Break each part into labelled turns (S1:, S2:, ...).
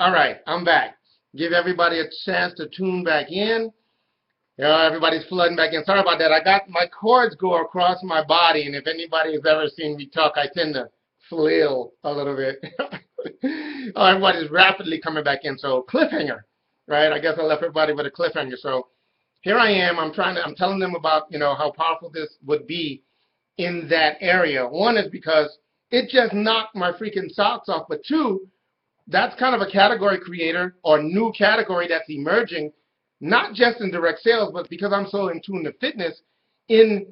S1: All right, I'm back. Give everybody a chance to tune back in. Everybody's flooding back in. Sorry about that. I got my cords go across my body, and if anybody has ever seen me talk, I tend to flail a little bit. Oh, everybody's rapidly coming back in. So cliffhanger, right? I guess I left everybody with a cliffhanger. So here I am. I'm telling them about how powerful this would be in that area. One is because it just knocked my freaking socks off, but two, that's kind of a category creator or new category that's emerging, not just in direct sales, but because I'm so in tune to fitness, in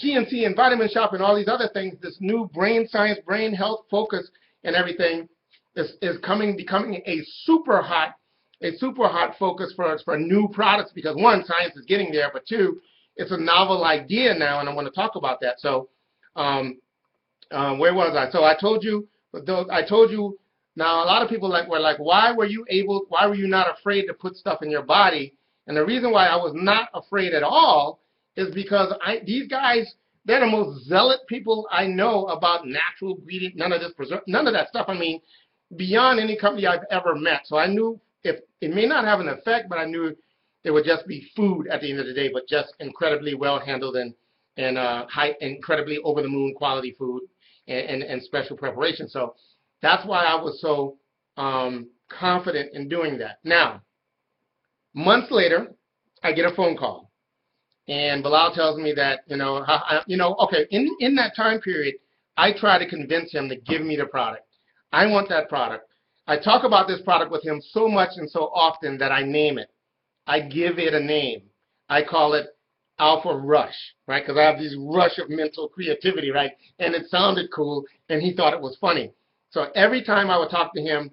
S1: GNC and Vitamin Shop and all these other things, this new brain science, brain health focus and everything is becoming a super hot focus for new products, because one, science is getting there, but two, it's a novel idea now, and I want to talk about that. So where was I? So I told you now, a lot of people were like, why were you not afraid to put stuff in your body? And the reason why I was not afraid at all is because these guys, they're the most zealot people I know about natural ingredients, none of that stuff. I mean, beyond any company I've ever met. So I knew if it may not have an effect, but I knew it would just be food at the end of the day, but just incredibly well handled and incredibly over the moon quality food and special preparation. So that's why I was so confident in doing that. Now, months later, I get a phone call, and Bilal tells me that okay, in that time period, I try to convince him to give me the product. I want that product. I talk about this product with him so much and so often that I name it. I give it a name. I call it Alpha Rush, right? Because I have this rush of mental creativity, right? And it sounded cool, and he thought it was funny. So every time I would talk to him,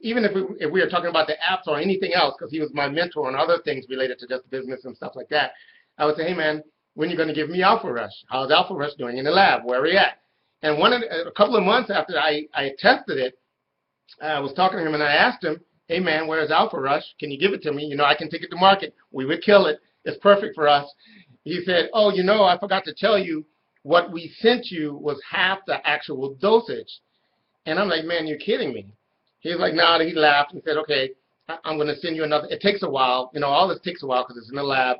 S1: even if we were talking about the apps or anything else, because he was my mentor on other things related to just business and stuff like that, I would say, hey, man, when are you going to give me Alpha Rush? How's Alpha Rush doing in the lab? Where are we at? And a couple of months after I tested it, I was talking to him, and I asked him, hey, man, where's Alpha Rush? Can you give it to me? I can take it to market. We would kill it. It's perfect for us. He said, oh, I forgot to tell you, what we sent you was half the actual dosage. And I'm like, man, you're kidding me. He was like, nah, he laughed and said, okay, I'm going to send you another. It takes a while. All this takes a while because it's in the lab.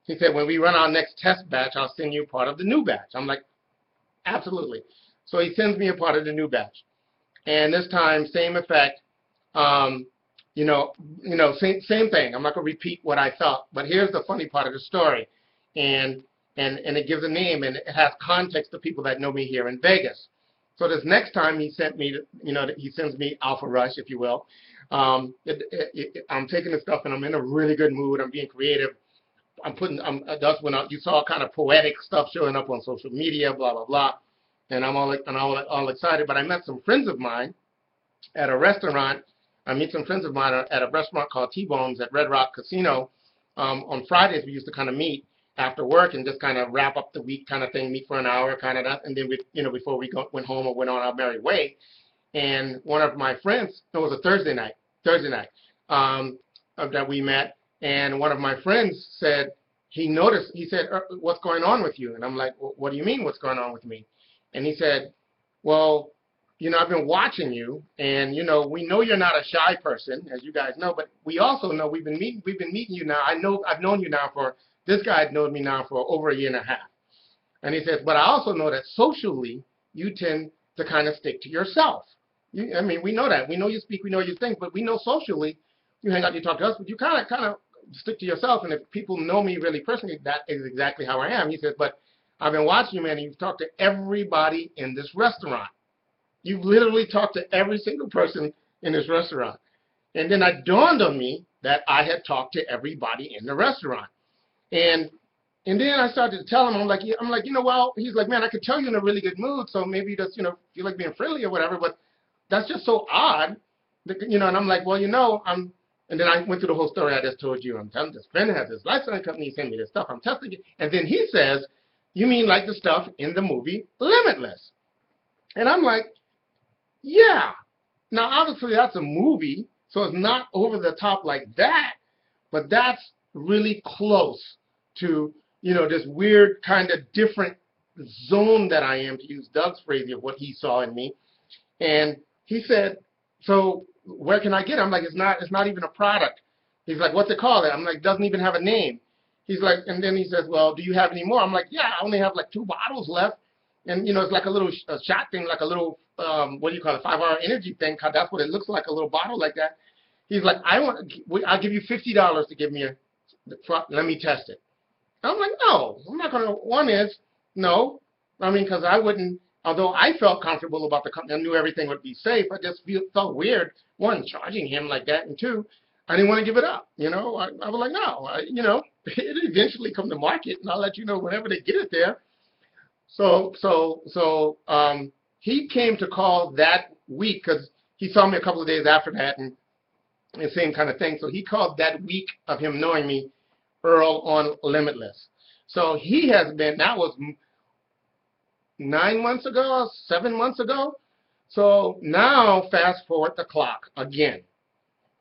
S1: He said, when we run our next test batch, I'll send you part of the new batch. I'm like, absolutely. So he sends me a part of the new batch. And this time, same effect. Same thing. I'm not going to repeat what I thought. But here's the funny part of the story. And it gives a name, and it has context to people that know me here in Vegas. So this next time he sends me Alpha Rush, if you will. I'm taking this stuff and I'm in a really good mood. I'm being creative. That's when you saw kind of poetic stuff showing up on social media, blah blah blah, and I'm all excited. But I met some friends of mine at a restaurant. I meet some friends of mine at a restaurant called T-Bones at Red Rock Casino. On Fridays we used to kind of meet after work and just kind of wrap up the week kind of thing, meet for an hour kind of that, and then before we went home or went on our merry way. And one of my friends, it was a Thursday night that we met, and one of my friends said, he said, what's going on with you? And I'm like, well, what do you mean what's going on with me? And he said, well, I've been watching you, and we know you're not a shy person, as you guys know, but we also know we've been meeting you now. I've known you now this guy had known me now for over a year and a half. And he says, but I also know that socially, you tend to kind of stick to yourself. We know that. We know you speak, we know you think, but we know socially, you hang out, you talk to us, but you kind of stick to yourself. And if people know me really personally, that is exactly how I am. He says, but I've been watching you, man, and you've talked to everybody in this restaurant. You've literally talked to every single person in this restaurant. And then it dawned on me that I had talked to everybody in the restaurant. And then I started to tell him, I'm like, well, he's like, man, I could tell you're in a really good mood, so maybe you just, feel like being friendly or whatever, but that's just so odd, and I'm like, well, and then I went through the whole story I just told you. I'm telling this friend has this lifestyle company, he sent me this stuff, I'm testing it, and then he says, you mean like the stuff in the movie Limitless? And I'm like, yeah. Now, obviously, that's a movie, so it's not over the top like that, but that's really close to, this weird kind of different zone that I am, to use Doug's phrase of what he saw in me. And he said, so where can I get it? I'm like, it's not even a product. He's like, what's it called? I'm like, doesn't even have a name. He's like, and then he says, well, do you have any more? I'm like, yeah, I only have like 2 bottles left. And, you know, it's like a little shot thing, like a little, what do you call it, 5-hour energy thing. That's what it looks like, a little bottle like that. He's like, I'll give you $50 to give me let me test it. I'm like, no, I'm not going to. One is, no. I mean, because I wouldn't, although I felt comfortable about the company, I knew everything would be safe, I just felt weird, one, charging him like that, and two, I didn't want to give it up, you know. I was like, no, you know, it eventually come to market, and I'll let you know whenever they get it there. So he came to call that week, because he saw me a couple of days after that, and the same kind of thing. So he called that week of him knowing me Earl on Limitless. So he has been, that was 9 months ago, 7 months ago. So now fast forward the clock again.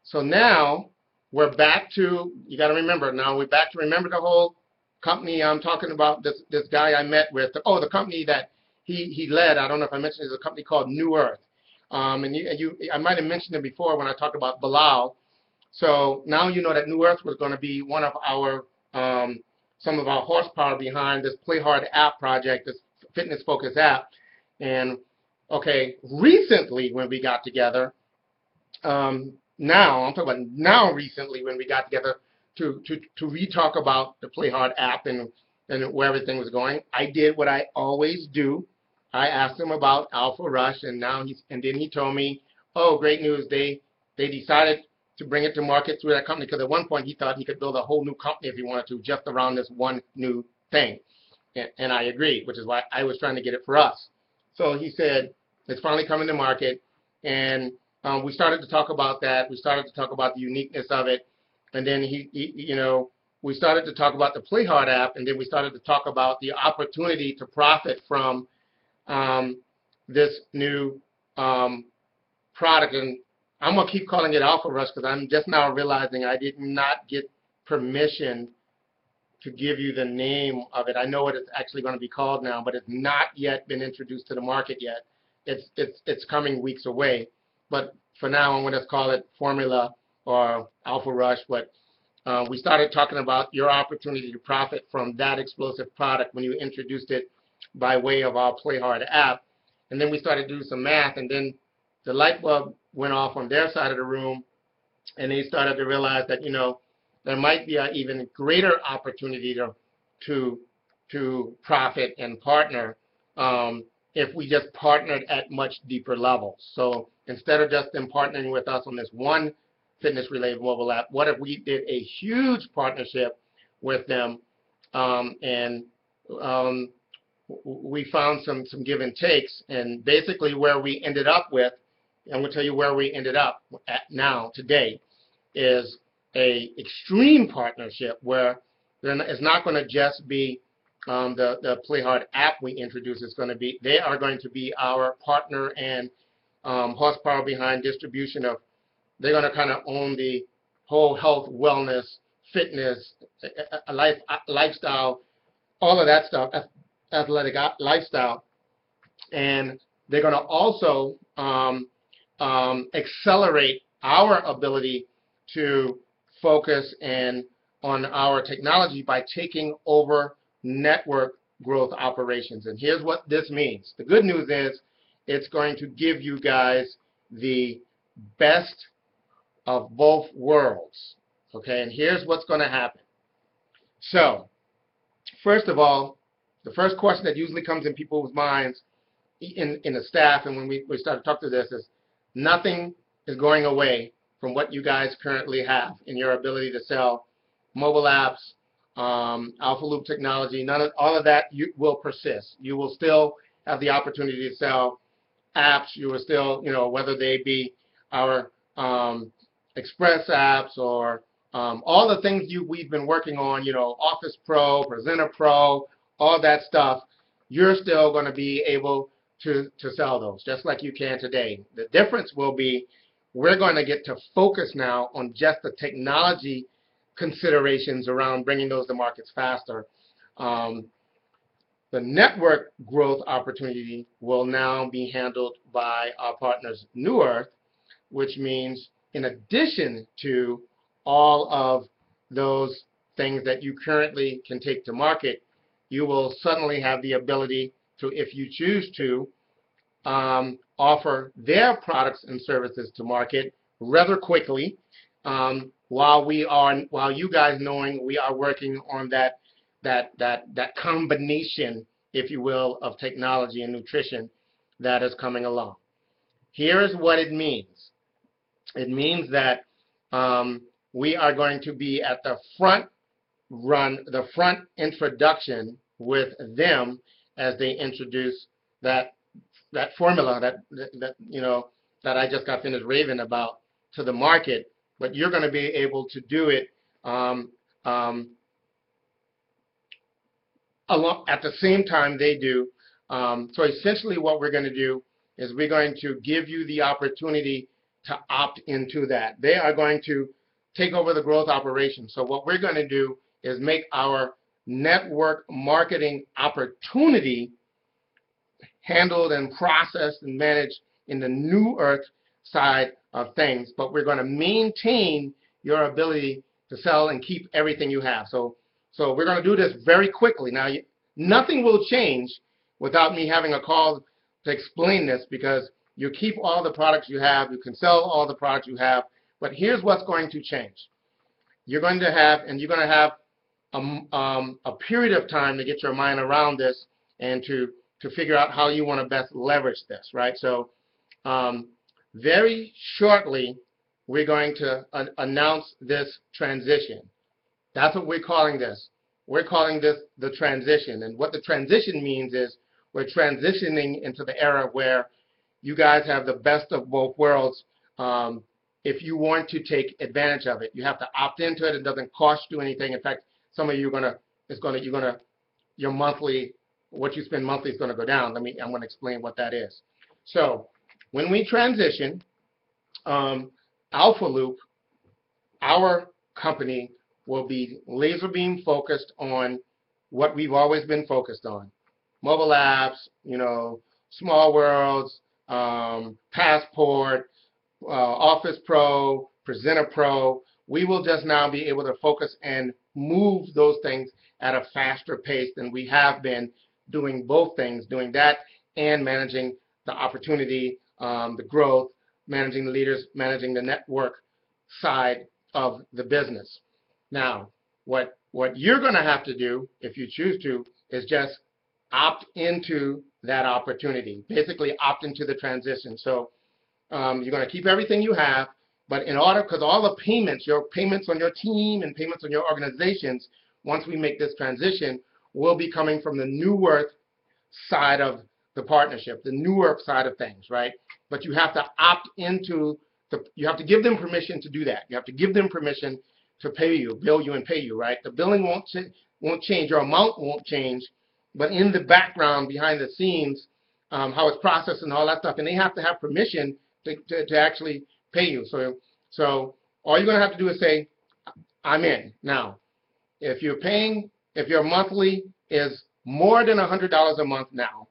S1: So now we're back to, you got to remember, now we're back to remember the whole company I'm talking about, this guy I met with. Oh, the company that he led, I don't know if I mentioned, is a company called New Earth. I might have mentioned it before when I talked about Bilal. So now you know that New Earth was going to be one of our, some of our horsepower behind this Play Hard app project, this fitness focused app. And okay, recently when we got together, now I'm talking about now recently when we got together to re-talk about the Play Hard app and where everything was going, I did what I always do. I asked him about Alpha Rush, and then he told me, oh, great news, they decided to bring it to market through that company, because at one point he thought he could build a whole new company if he wanted to, just around this one new thing. And I agreed, which is why I was trying to get it for us. So he said, it's finally coming to market, and we started to talk about that. We started to talk about the uniqueness of it, and then we started to talk about the Play Hard app, and then we started to talk about the opportunity to profit from this new product. And I'm going to keep calling it Alpha Rush because I'm just now realizing I did not get permission to give you the name of it. I know what it's actually going to be called now, but it's not yet been introduced to the market yet. It's coming weeks away. But for now, I'm going to call it Formula or Alpha Rush. But we started talking about your opportunity to profit from that explosive product when you introduced it by way of our Play Hard app. And then we started doing some math, and then the light bulb went off on their side of the room, and they started to realize that, you know, there might be an even greater opportunity to profit and partner if we just partnered at much deeper levels. So instead of just them partnering with us on this one fitness-related mobile app, what if we did a huge partnership with them, and we found some give and takes, and basically where we ended up with, I'm going to tell you where we ended up at now, today, is a extreme partnership where it's not going to just be the Play Hard app we introduce. They are going to be our partner and horsepower behind distribution of, they're going to kind of own the whole health, wellness, fitness, lifestyle, all of that stuff, athletic lifestyle. And they're going to also accelerate our ability to focus on our technology by taking over network growth operations. And here's what this means. The good news is it's going to give you guys the best of both worlds. Okay, and here's what's going to happen. So, first of all, the first question that usually comes in people's minds in the staff, and when we start to talk to this, is nothing is going away from what you guys currently have in your ability to sell mobile apps, Alphaloop technology. All of that will persist. You will still have the opportunity to sell apps. You will still, whether they be our Express apps or all the things we've been working on, Office Pro, Presenter Pro, all that stuff, you're still going to be able to sell those, just like you can today. The difference will be we're going to get to focus now on just the technology considerations around bringing those to markets faster. The network growth opportunity will now be handled by our partners, New Earth, which means in addition to all of those things that you currently can take to market, you will suddenly have the ability to, if you choose to, offer their products and services to market rather quickly, while you guys knowing we are working on that combination, if you will, of technology and nutrition that is coming along. Here's what it means. It means that we are going to be at the front introduction with them as they introduce that formula that I just got finished raving about to the market. But you're going to be able to do it at the same time they do. So essentially what we're going to do is we're going to give you the opportunity to opt into that. They are going to take over the growth operation. So what we're going to do is make our network marketing opportunity handled and processed and managed in the New Earth side of things, but we're going to maintain your ability to sell and keep everything you have. So we're going to do this very quickly. Now, nothing will change without me having a call to explain this, because you keep all the products you have, you can sell all the products you have, but here's what's going to change. You're going to have a period of time to get your mind around this and to figure out how you want to best leverage this, right? So very shortly, we're going to announce this transition. That's what we're calling this. We're calling this the transition. And what the transition means is we're transitioning into the era where you guys have the best of both worlds. If you want to take advantage of it, you have to opt into it. It doesn't cost you anything. In fact, some of you your monthly, what you spend monthly is going to go down. I'm going to explain what that is. So when we transition, Alphaloop, our company, will be laser beam focused on what we've always been focused on: mobile apps, Small Worlds, Passport, Office Pro, Presenter Pro. We will just now be able to focus and move those things at a faster pace than we have been doing both things, doing that and managing the opportunity, the growth, managing the leaders, managing the network side of the business. Now, what you're going to have to do, if you choose to, is just opt into that opportunity. Basically, opt into the transition. So you're going to keep everything you have, but in order, because all the payments, your payments on your team and payments on your organizations, once we make this transition, will be coming from the New Earth side of the partnership, the New Earth side of things, right? But you have to opt into you have to give them permission to do that. You have to give them permission to bill you and pay you, right? The billing won't change, your amount won't change, but in the background, behind the scenes, how it's processed and all that stuff, and they have to have permission to actually pay you. So all you're going to have to do is say, I'm in. Now, if your monthly is more than $100 a month now,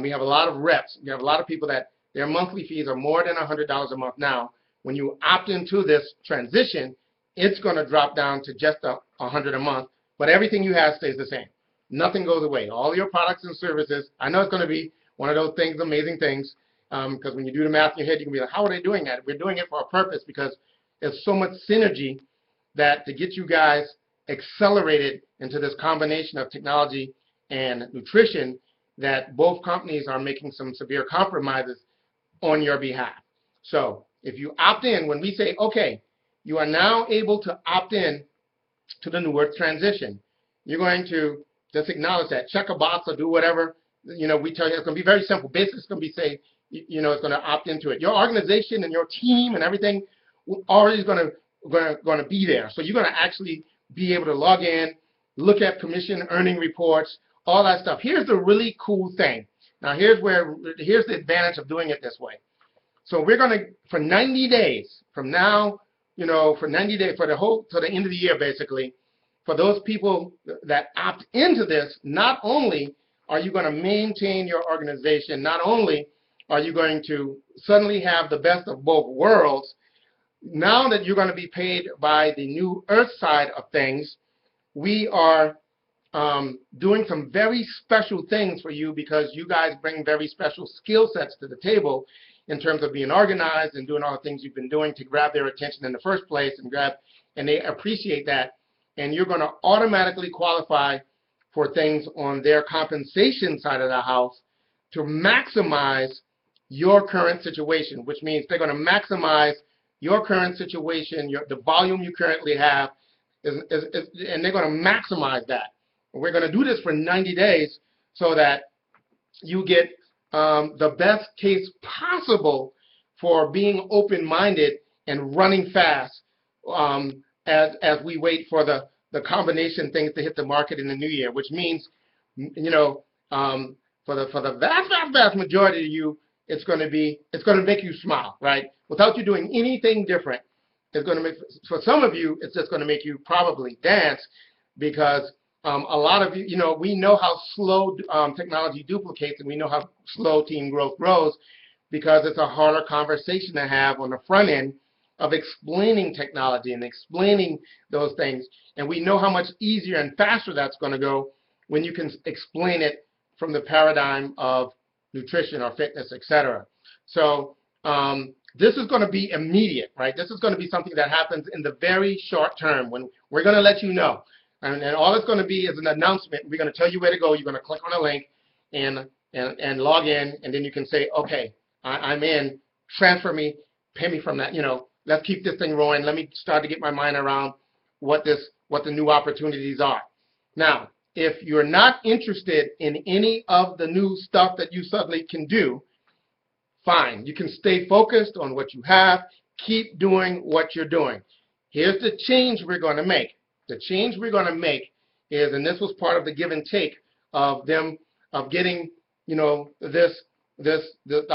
S1: we have a lot of reps, we have a lot of people that their monthly fees are more than $100 a month now. When you opt into this transition, it's going to drop down to just $100 a month, but everything you have stays the same. Nothing goes away. All your products and services, I know it's going to be one of those things, amazing things, because when you do the math in your head, you can be like, how are they doing that? We're doing it for a purpose, because there's so much synergy that to get you guys accelerated into this combination of technology and nutrition, that both companies are making some severe compromises on your behalf. So if you opt in, when we say, okay, you are now able to opt in to the New Earth transition, you're going to just acknowledge that, check a box or do whatever, we tell you. It's going to be very simple. Basically, it's going to be it's going to opt into it. Your organization and your team and everything already is going to be there. So you're going to actually be able to log in, look at commission earning reports, all that stuff. Here's the really cool thing. Now here's the advantage of doing it this way. So we're going to, for 90 days from now, for 90 days, to the end of the year basically, for those people that opt into this, not only are you going to maintain your organization, not only are you going to suddenly have the best of both worlds. Now that you're going to be paid by the new earth side of things, we are doing some very special things for you because you guys bring very special skill sets to the table in terms of being organized and doing all the things you've been doing to grab their attention in the first place, and they appreciate that. And you're going to automatically qualify for things on their compensation side of the house to maximize your current situation, which means they're going to maximize your current situation, the volume you currently have, and they're going to maximize that. We're going to do this for 90 days so that you get the best case possible for being open-minded and running fast as we wait for the combination things to hit the market in the new year, which means, you know, for the vast majority of you, it's going to make you smile, right? Without you doing anything different, it's going to make, for some of you, it's just going to make you probably dance, because a lot of you, you know, we know how slow technology duplicates, and we know how slow team growth grows, because it's a harder conversation to have on the front end of explaining technology and explaining those things. And we know how much easier and faster that's going to go when you can explain it from the paradigm of nutrition or fitness, etc. So this is going to be immediate, right? This is going to be something that happens in the very short term when we're going to let you know. And all it's going to be is an announcement. We're going to tell you where to go. You're going to click on a link and log in, and then you can say, okay, I'm in, transfer me, pay me from that, you know, let's keep this thing rolling. Let me start to get my mind around what the new opportunities are. Now, if you're not interested in any of the new stuff that you suddenly can do, fine. You can stay focused on what you have. Keep doing what you're doing. Here's the change we're going to make. The change we're going to make is, and this was part of the give and take of them, of getting, you know, the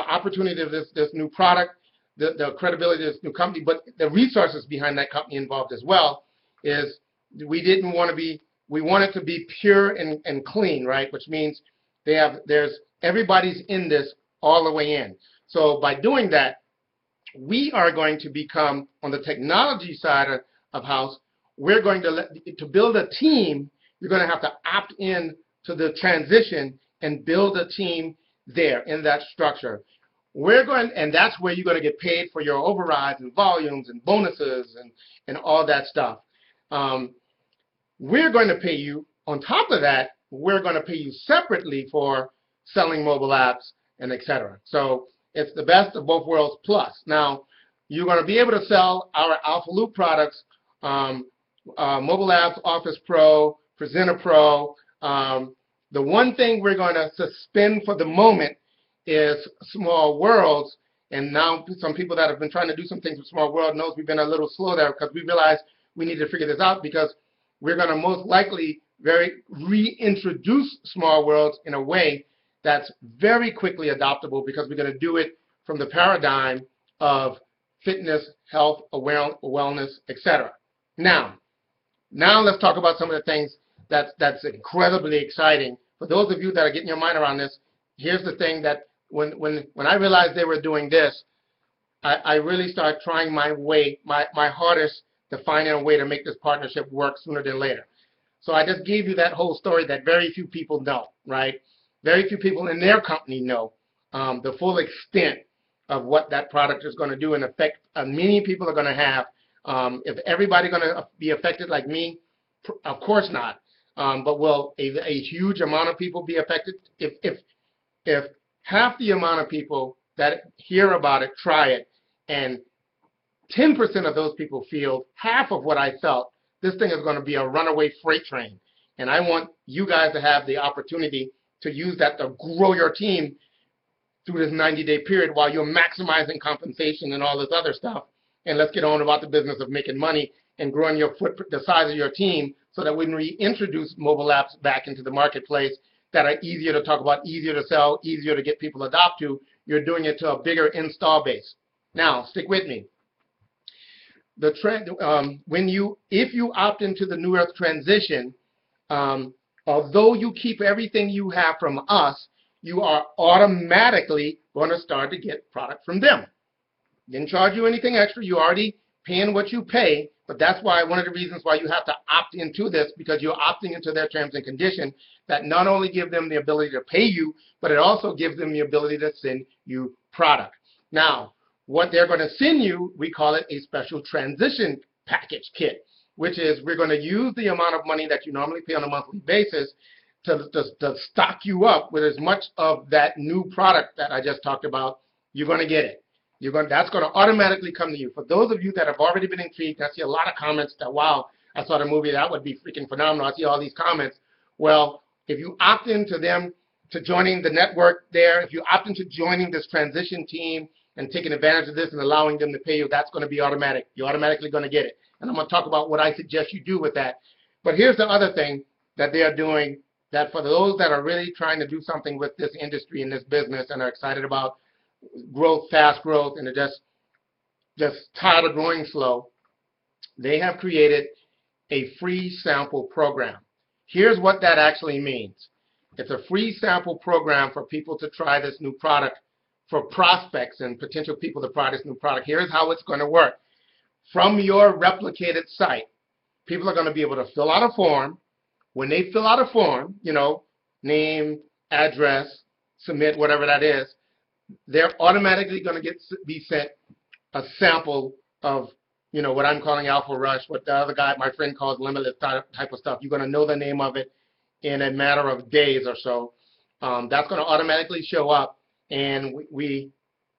S1: opportunity of this new product, the credibility of this new company, but the resources behind that company involved as well, is we didn't want to be, we want it to be pure and clean, right? Which means everybody's in this all the way in. So by doing that, we are going to become, on the technology side of house, we're going to build a team. You're going to have to opt in to the transition and build a team there in that structure. And that's where you're going to get paid for your overrides and volumes and bonuses and all that stuff. We're going to pay you, on top of that, we're going to pay you separately for selling mobile apps and etc. So it's the best of both worlds plus. Now, you're going to be able to sell our Alphaloop products, Mobile Apps, Office Pro, Presenter Pro. The one thing we're going to suspend for the moment is Small Worlds. And now some people that have been trying to do some things with Small World knows we've been a little slow there, because we realized we need to figure this out, because we're going to most likely reintroduce Small Worlds in a way that's very quickly adoptable, because we're going to do it from the paradigm of fitness, health, wellness, etc. Now let's talk about some of the things that's incredibly exciting. For those of you that are getting your mind around this, here's the thing that when I realized they were doing this, I really started trying my hardest to find a way to make this partnership work sooner than later. So I just gave you that whole story that very few people know, right? Very few people in their company know the full extent of what that product is going to do and affect many people are going to have. If everybody's going to be affected like me, of course not. But will a huge amount of people be affected? If half the amount of people that hear about it try it, and 10% of those people feel half of what I felt, this thing is going to be a runaway freight train. And I want you guys to have the opportunity to use that to grow your team through this 90-day period while you're maximizing compensation and all this other stuff. And let's get on about the business of making money and growing your footprint, the size of your team, so that when we introduce mobile apps back into the marketplace that are easier to talk about, easier to sell, easier to get people to adopt to, you're doing it to a bigger install base. Now, stick with me. The trend, if you opt into the New Earth transition, although you keep everything you have from us, you are automatically going to start to get product from them. Didn't charge you anything extra. You already paying what you pay, but that's why one of the reasons why you have to opt into this, because you're opting into their terms and conditions that not only give them the ability to pay you, but it also gives them the ability to send you product. Now, what they're going to send you, we call it a special transition package kit, which is we're going to use the amount of money that you normally pay on a monthly basis to stock you up with as much of that new product that I just talked about. You're going to get it. That's going to automatically come to you. For those of you that have already been intrigued, I see a lot of comments that, wow, I saw the movie, that would be freaking phenomenal. I see all these comments. Well, if you opt into them, to joining the network there, if you opt into joining this transition team and taking advantage of this and allowing them to pay you, that's going to be automatic. You're automatically going to get it. And I'm going to talk about what I suggest you do with that. But here's the other thing that they are doing, that for those that are really trying to do something with this industry and this business and are excited about growth, fast growth, and are just tired of growing slow, they have created a free sample program. Here's what that actually means. It's a free sample program for people to try this new product, for prospects and potential people to try this new product. Here's how it's going to work. From your replicated site, people are going to be able to fill out a form. When they fill out a form, you know, name, address, submit, whatever that is, they're automatically going to be sent a sample of, you know, what I'm calling Alpha Rush, what the other guy, my friend, calls Limitless type of stuff. You're going to know the name of it in a matter of days or so. That's going to automatically show up, and we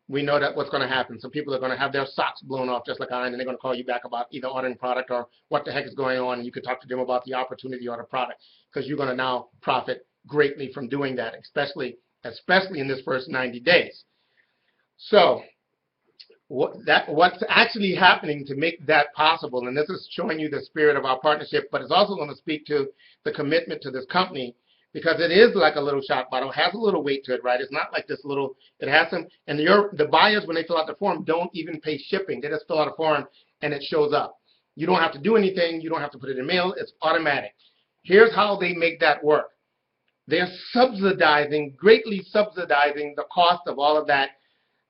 S1: know that what's going to happen. So people are going to have their socks blown off just like I am, and they're going to call you back about either ordering product or what the heck is going on, and you can talk to them about the opportunity or the product, because you're going to now profit greatly from doing that, especially in this first 90 days. So what's actually happening to make that possible, and this is showing you the spirit of our partnership, but it's also going to speak to the commitment to this company, because it is like a little shot bottle. It has a little weight to it, right? It's not like this little, it has some, and the buyers, when they fill out the form, don't even pay shipping. They just fill out a form and it shows up. You don't have to do anything. You don't have to put it in mail. It's automatic. Here's how they make that work. They're greatly subsidizing the cost of all of that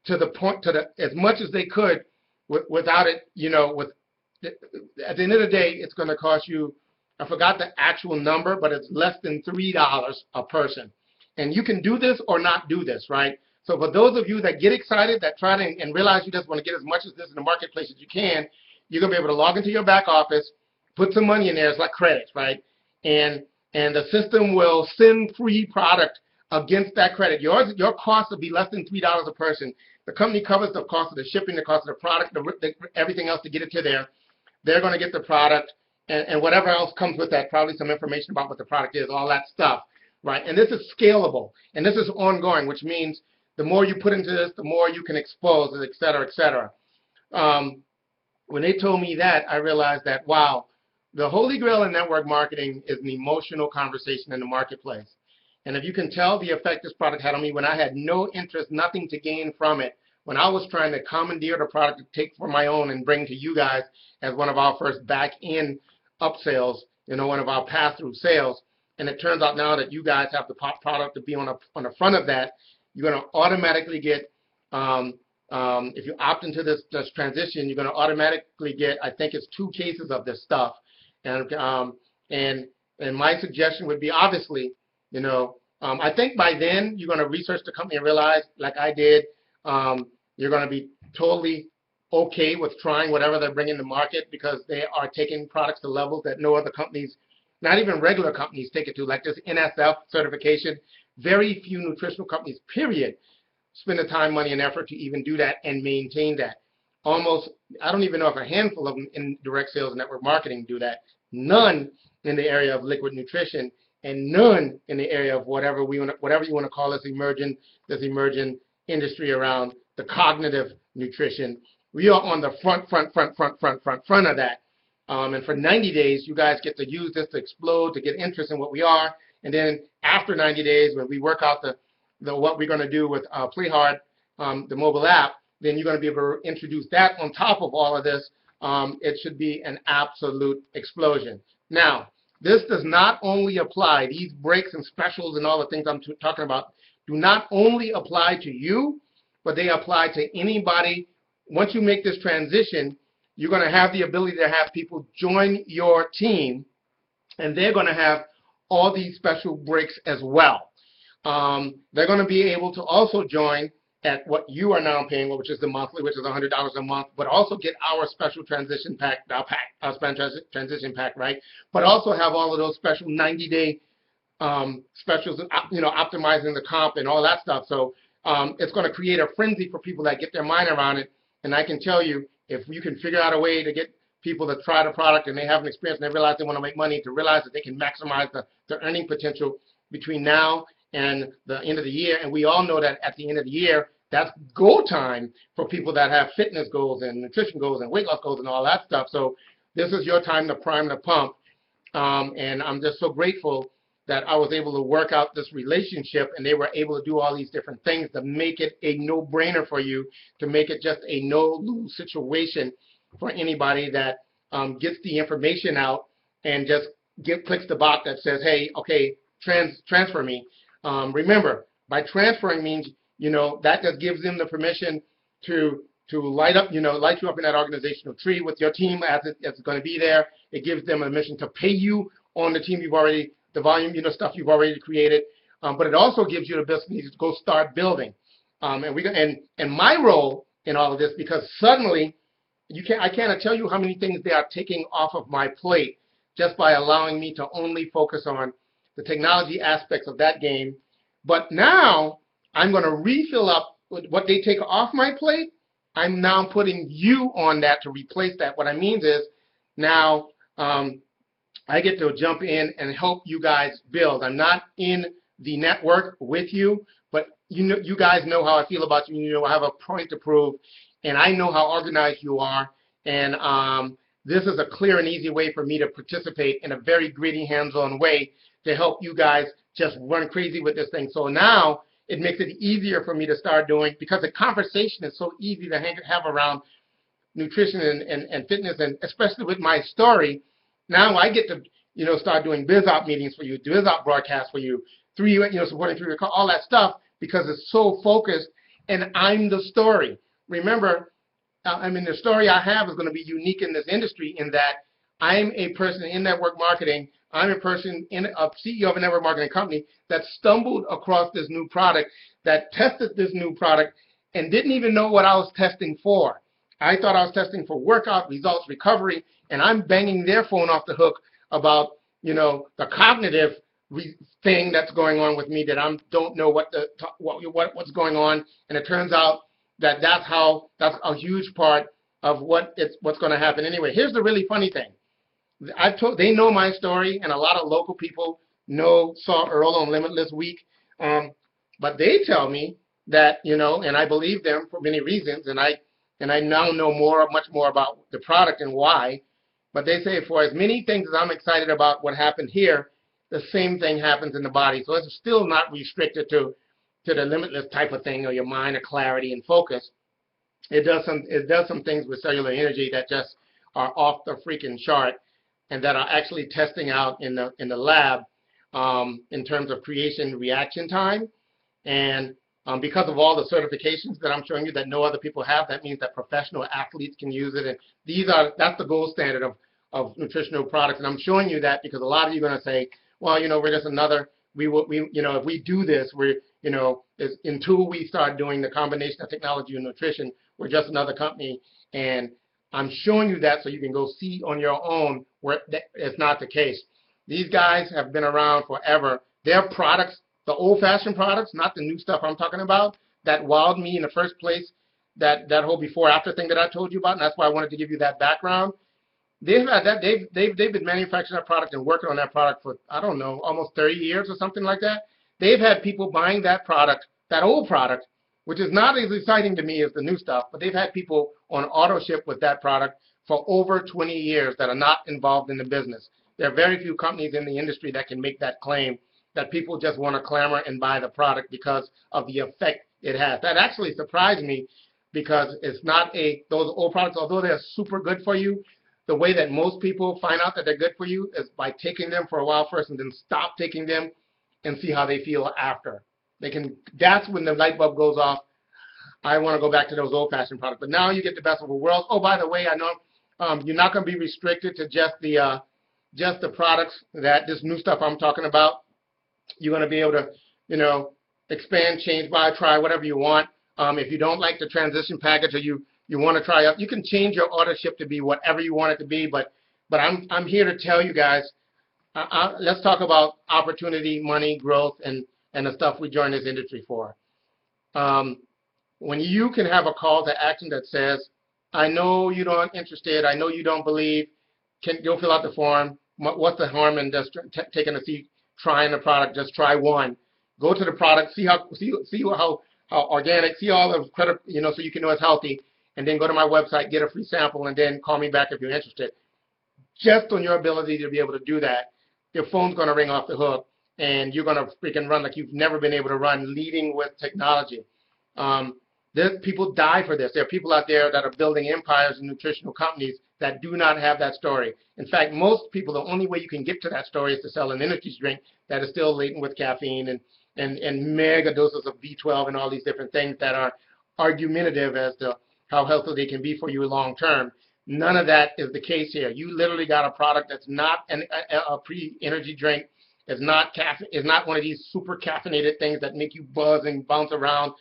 S1: to the point, as much as they could without it, you know, at the end of the day, it's going to cost you, I forgot the actual number, but it's less than $3 a person. And you can do this or not do this, right? So for those of you that get excited, that try to and realize you just want to get as much of this in the marketplace as you can, you're going to be able to log into your back office, put some money in there. It's like credits, right? And the system will send free product against that credit. Your cost will be less than $3 a person. The company covers the cost of the shipping, the cost of the product, everything else to get it to there. They're going to get the product and whatever else comes with that, probably some information about what the product is, all that stuff, right? And this is scalable, and this is ongoing, which means the more you put into this, the more you can expose it, et cetera, et cetera. When they told me that, I realized that, wow, the holy grail in network marketing is an emotional conversation in the marketplace. And if you can tell the effect this product had on me when I had no interest, nothing to gain from it, when I was trying to commandeer the product to take for my own and bring to you guys as one of our first back-end upsells, you know, one of our pass-through sales, and it turns out now that you guys have the product to be on the front of that, you're going to automatically get, if you opt into this transition, you're going to automatically get, I think it's 2 cases of this stuff. And my suggestion would be, obviously, you know, I think by then you're going to research the company and realize, like I did, you're going to be totally okay with trying whatever they're bringing to market, because they are taking products to levels that no other companies, not even regular companies, take it to, like this NSF certification. Very few nutritional companies, period, spend the time, money, and effort to even do that and maintain that. Almost, I don't even know if a handful of them in direct sales and network marketing do that. None in the area of liquid nutrition, and none in the area of whatever you want to call this emerging industry around the cognitive nutrition. We are on the front of that. And for 90 days, you guys get to use this to explode, to get interest in what we are. And then after 90 days, when we work out what we're going to do with Play Hard, the mobile app, then you're going to be able to introduce that on top of all of this. It should be an absolute explosion. Now, this does not only apply, these breaks and specials and all the things I'm talking about do not only apply to you, but they apply to anybody. Once you make this transition, you're going to have the ability to have people join your team, and they're going to have all these special breaks as well. They're going to be able to also join at what you are now paying, which is the monthly, which is $100 a month, but also get our special transition pack, our transition pack, right? But also have all of those special 90-day specials, optimizing the comp and all that stuff. So it's going to create a frenzy for people that get their mind around it. And I can tell you, if you can figure out a way to get people to try the product and they have an experience and they realize they want to make money, to realize that they can maximize the earning potential between now and the end of the year. And we all know that at the end of the year, that's go time for people that have fitness goals and nutrition goals and weight loss goals and all that stuff. So this is your time to prime the pump. And I'm just so grateful that I was able to work out this relationship and they were able to do all these different things to make it a no-brainer for you, to make it just a no-lose situation for anybody that gets the information out and just clicks the box that says, hey, okay, transfer me. Remember, by transferring means, that just gives them the permission to light you up in that organizational tree with your team as it's going to be there. It gives them a mission to pay you on the team the volume, stuff you've already created. But it also gives you the ability to go start building. And my role in all of this, because suddenly I cannot tell you how many things they are taking off of my plate just by allowing me to only focus on the technology aspects of that game. But now I'm going to refill up what they take off my plate. I'm now putting you on that to replace that. What I mean is now I get to jump in and help you guys build. I'm not in the network with you, but you guys know how I feel about you. I have a point to prove, and I know how organized you are. And this is a clear and easy way for me to participate in a very gritty, hands-on way to help you guys just run crazy with this thing. So now it makes it easier for me to start doing, because the conversation is so easy to have around nutrition and fitness, and especially with my story. Now I get to, start doing BizOp meetings for you, BizOp broadcasts for you, supporting through your call, all that stuff, because it's so focused, and I'm the story. Remember, the story I have is going to be unique in this industry in that I'm a person in network marketing. I'm a person a CEO of a network marketing company that stumbled across this new product, that tested this new product, and didn't even know what I was testing for. I thought I was testing for workout results, recovery, and I'm banging their phone off the hook about, the cognitive thing that's going on with me, that I don't know what's going on. And it turns out that that's a huge part of what's going to happen anyway. Here's the really funny thing. They know my story, and a lot of local people saw Earl on Limitless Week, but they tell me that, and I believe them for many reasons, and I now know much more about the product and why. But they say for as many things as I'm excited about what happened here, the same thing happens in the body. So it's still not restricted to the Limitless type of thing, or your mind or clarity and focus. It does some things with cellular energy that just are off the freaking chart, and that are actually testing out in the lab in terms of creation reaction time. And because of all the certifications that I'm showing you that no other people have, that means that professional athletes can use it. And that's the gold standard of nutritional products. And I'm showing you that because a lot of you are going to say, well, we're just another, if we do this, until we start doing the combination of technology and nutrition, we're just another company. And I'm showing you that so you can go see on your own where it's not the case. These guys have been around forever. Their products, the old-fashioned products, not the new stuff I'm talking about, that wowed me in the first place, that whole before-after thing that I told you about, and that's why I wanted to give you that background. They've been manufacturing that product and working on that product for, I don't know, almost 30 years or something like that. They've had people buying that product, that old product, which is not as exciting to me as the new stuff, but they've had people on auto ship with that product for over 20 years that are not involved in the business. There are very few companies in the industry that can make that claim, that people just want to clamor and buy the product because of the effect it has. That actually surprised me, because it's not those old products, although they're super good for you, the way that most people find out that they're good for you is by taking them for a while first and then stop taking them and see how they feel after. That's when the light bulb goes off. I want to go back to those old-fashioned products. But now you get the best of both worlds. Oh, by the way, I know you're not going to be restricted to just the products that this new stuff I'm talking about. You're going to be able to, expand, change, buy, try, whatever you want. If you don't like the transition package or you want to try it, you can change your ordership to be whatever you want it to be. But I'm here to tell you guys, let's talk about opportunity, money, growth, and the stuff we joined this industry for. When you can have a call to action that says, I know you're not interested, I know you don't believe, go fill out the form. What's the harm in just taking a seat, trying the product? Just try one. Go to the product, see how organic, see all the credit, so you can know it's healthy, and then go to my website, get a free sample, and then call me back if you're interested. Just on your ability to be able to do that, your phone's going to ring off the hook, and you're going to freaking run like you've never been able to run, leading with technology. People die for this. There are people out there that are building empires and nutritional companies that do not have that story. In fact, most people, the only way you can get to that story is to sell an energy drink that is still laden with caffeine and mega doses of B12 and all these different things that are argumentative as to how healthy they can be for you long term. None of that is the case here. You literally got a product that's not a pre-energy drink. It's not one of these super caffeinated things that make you buzz and bounce around.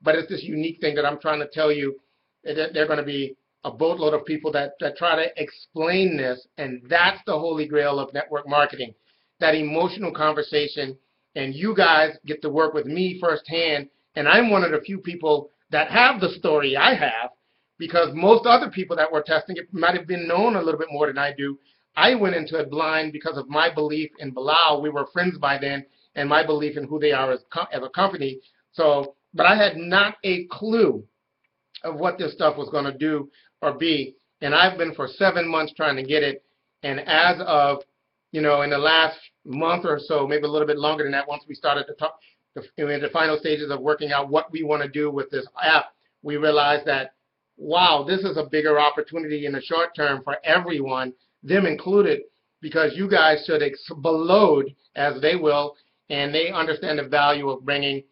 S1: But it's this unique thing that I'm trying to tell you that there are going to be a boatload of people that try to explain this, and that's the holy grail of network marketing, that emotional conversation. And you guys get to work with me firsthand, and I'm one of the few people that have the story I have, because most other people that were testing it might have been known a little bit more than I do. I went into it blind because of my belief in Bilal. We were friends by then, and my belief in who they are as a company. But I had not a clue of what this stuff was going to do or be. And I've been for 7 months trying to get it. And as of, in the last month or so, maybe a little bit longer than that, once we started to talk, in the final stages of working out what we want to do with this app, we realized that, wow, this is a bigger opportunity in the short term for everyone, them included, because you guys should explode as they will, and they understand the value of bringing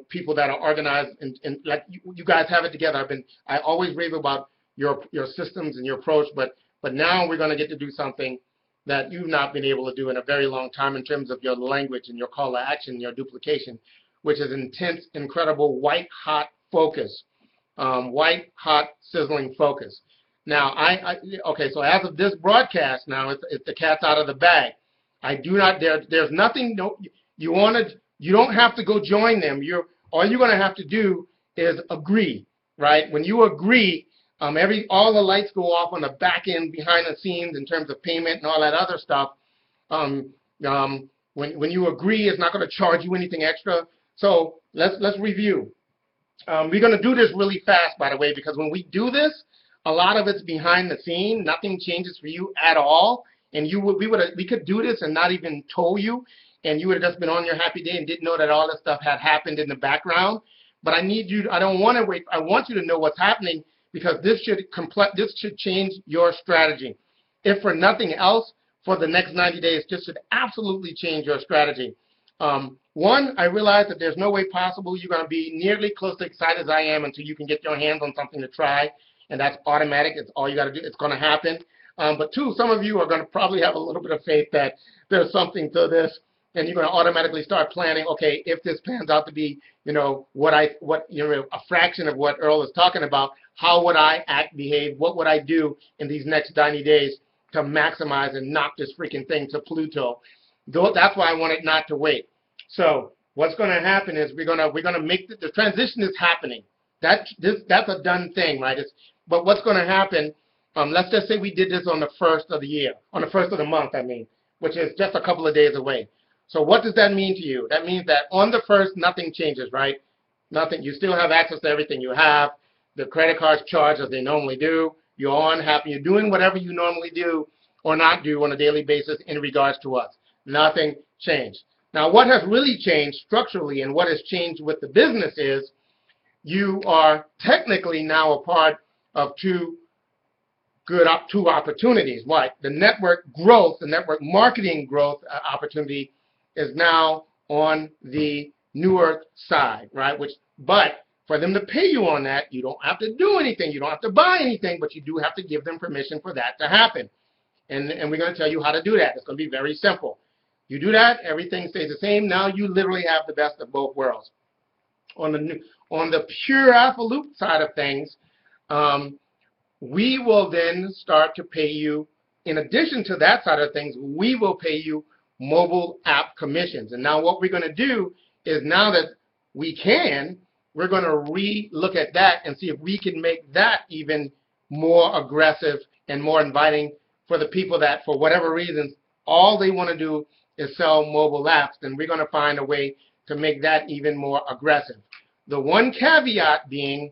S1: people that are organized and like you guys have it together. I always rave about your systems and your approach, but now we're going to get to do something that you've not been able to do in a very long time in terms of your language and your call to action, your duplication, which is intense, incredible, white hot focus, white hot sizzling focus. Now okay, so as of this broadcast, now it's the cat's out of the bag. I do not there's nothing. No, you don't have to go join them. All you're going to have to do is agree, right? When you agree, all the lights go off on the back end behind the scenes in terms of payment and all that other stuff. When you agree, it's not going to charge you anything extra. So let's review. We're going to do this really fast, by the way, because when we do this, a lot of it's behind the scene. Nothing changes for you at all, and we could do this and not even told you. And you would have just been on your happy day and didn't know that all this stuff had happened in the background. But I don't want to wait. I want you to know what's happening, because this should change your strategy. If for nothing else, for the next 90 days, this should absolutely change your strategy. One, I realize that there's no way possible you're going to be nearly close to excited as I am until you can get your hands on something to try, and that's automatic. It's all you got to do. It's going to happen. But two, some of you are going to probably have a little bit of faith that there's something to this. And you're going to automatically start planning, okay, if this pans out to be, a fraction of what Earl is talking about, how would I behave? What would I do in these next 90 days to maximize and knock this freaking thing to Pluto? That's why I wanted not to wait. So what's going to happen is we're going to make the transition is happening. That's a done thing, right? But what's going to happen? Let's just say we did this on the 1st of the year, on the 1st of the month, which is just a couple of days away. So what does that mean to you? That means that on the 1st, nothing changes, right? Nothing. You still have access to everything you have. The credit cards charge as they normally do. You're on happy. You're doing whatever you normally do or not do on a daily basis in regards to us. Nothing changed. Now, what has really changed structurally and what has changed with the business is you are technically now a part of two opportunities. What? The network growth, the network marketing growth opportunity is now on the New Earth side, right? But for them to pay you on that, you don't have to do anything. You don't have to buy anything, but you do have to give them permission for that to happen. And we're going to tell you how to do that. It's going to be very simple. You do that, everything stays the same. Now you literally have the best of both worlds. On the pure Alphaloop side of things, we will then start to pay you, in addition to that side of things, we will pay you mobile app commissions. And now what we're going to do is, now that we're going to re-look at that and see if we can make that even more aggressive and more inviting for the people that, for whatever reasons, all they want to do is sell mobile apps. Then we're going to find a way to make that even more aggressive. The one caveat being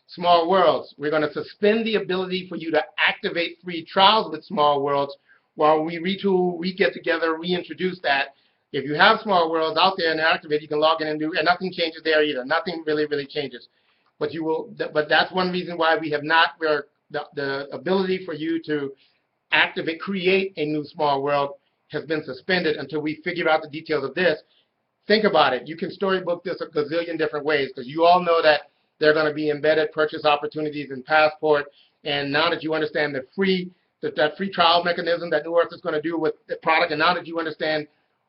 S1: Small Worlds. We're going to suspend the ability for you to activate free trials with Small Worlds while we retool, we get together, reintroduce that. If you have Small Worlds out there and activate, you can log in and do, and nothing changes there either. Nothing really changes. But you will. But that's one reason why we have not. The ability for you to activate, create a new Small World has been suspended until we figure out the details of this. Think about it. You can storybook this a gazillion different ways, because you all know that there are going to be embedded purchase opportunities in Passport. And now that you understand the that free trial mechanism that New Earth is going to do with the product, and now that you understand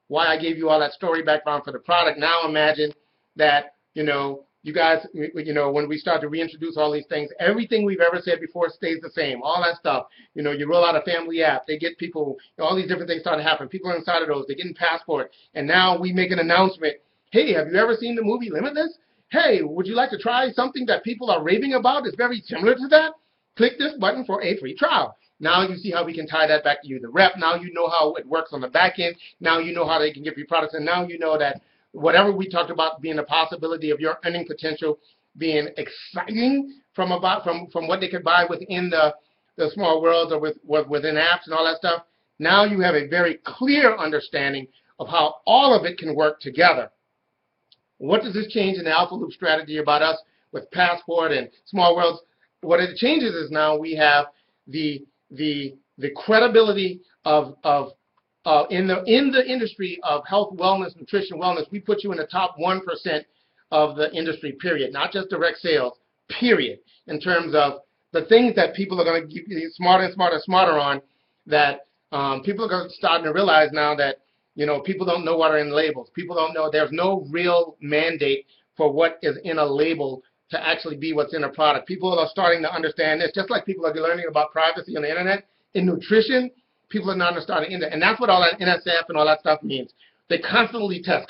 S1: why I gave you all that story background for the product, now imagine that, you guys, when we start to reintroduce all these things, everything we've ever said before stays the same. All that stuff. You roll out a family app, they get people, all these different things start to happen. People are inside of those, they get in Passport, and now we make an announcement. Hey, have you ever seen the movie Limitless? Hey, would you like to try something that people are raving about? It's very similar to that. Click this button for a free trial. Now you see how we can tie that back to you, the rep. Now you know how it works on the back end. Now you know how they can give you products, and now you know that whatever we talked about being a possibility of your earning potential being exciting from what they could buy within the Small Worlds or within apps and all that stuff. Now you have a very clear understanding of how all of it can work together. What does this change in the Alphaloop strategy about us with Passport and Small Worlds? What it changes is now we have the credibility of in the industry of health, wellness, nutrition, wellness. We put you in the top 1% of the industry, period. Not just direct sales, period. In terms of the things that people are going to get smarter and smarter on, that people are going to start to realize now that people don't know what are in labels. People don't know. There's no real mandate for what is in a label to actually be what's in a product. People are starting to understand this, just like people are learning about privacy on the internet. In nutrition, people are not starting in there. And that's what all that NSF and all that stuff means. They constantly test.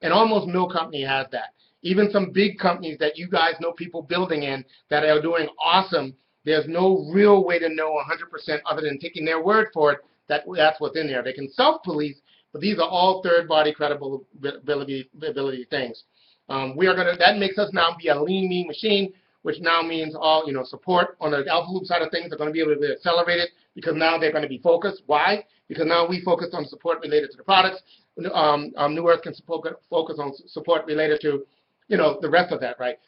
S1: And almost no company has that. Even some big companies that you guys know people building in that are doing awesome, there's no real way to know 100% other than taking their word for it that that's what's in there. They can self-police, but these are all third-party credibility things. That makes us now be a lean, mean machine, which now means all, support on the Alphaloop side of things are going to be able to accelerate it, because now they're going to be focused. Why? Because now we focus on support related to the products. New Earth can focus on support related to, the rest of that, right?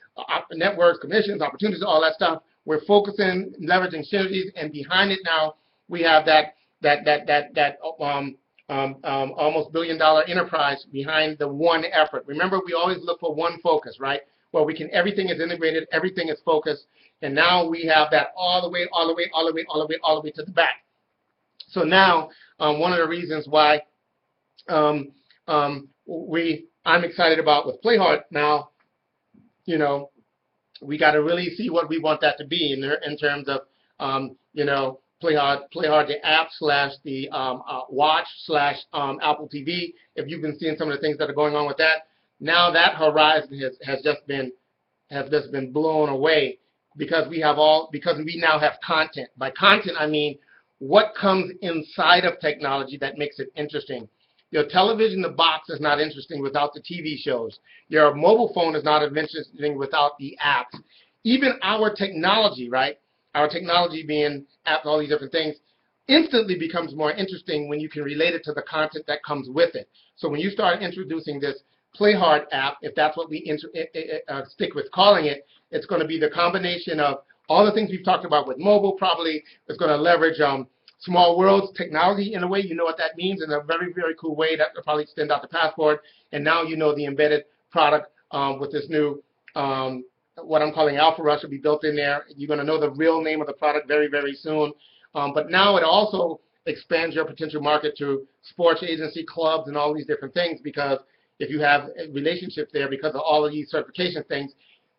S1: Networks, commissions, opportunities, all that stuff. We're focusing, leveraging synergies, and behind it now we have that almost billion-dollar enterprise behind the one effort. Remember, we always look for one focus, right? Where everything is integrated, everything is focused, and now we have that all the way to the back. So now, one of the reasons why I'm excited about with Play Hard now, we got to really see what we want that to be in terms of, Play Hard, the app / the watch / Apple TV. If you've been seeing some of the things that are going on with that, now that horizon has just been blown away, because we now have content. By content, I mean what comes inside of technology that makes it interesting. Your television, the box, is not interesting without the TV shows. Your mobile phone is not interesting without the apps. Even our technology, right? Our technology being apps, all these different things, instantly becomes more interesting when you can relate it to the content that comes with it. So when you start introducing this Play Hard app, if that's what we stick with calling it, it's going to be the combination of all the things we've talked about with mobile. Probably it's going to leverage small worlds technology in a way. You know what that means in a very, very cool way that will probably extend out the passport. And now you know the embedded product with this new, what I'm calling Alpha Rush will be built in there. You're going to know the real name of the product very, very soon. But now it also expands your potential market to sports agency, clubs, and all these different things, because if you have relationships there because of all of these certification things,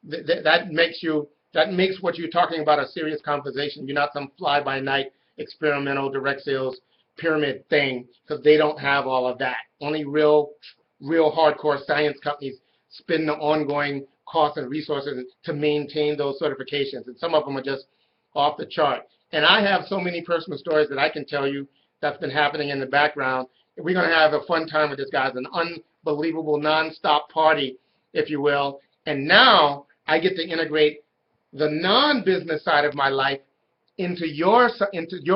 S1: that makes what you're talking about a serious conversation. You're not some fly-by-night experimental direct sales pyramid thing, because they don't have all of that. Only real hardcore science companies spend the ongoing costs and resources to maintain those certifications, and some of them are just off the chart. And I have so many personal stories that I can tell you that's been happening in the background. We're going to have a fun time with this, guys, an unbelievable non-stop party, if you will. And now I get to integrate the non-business side of my life into your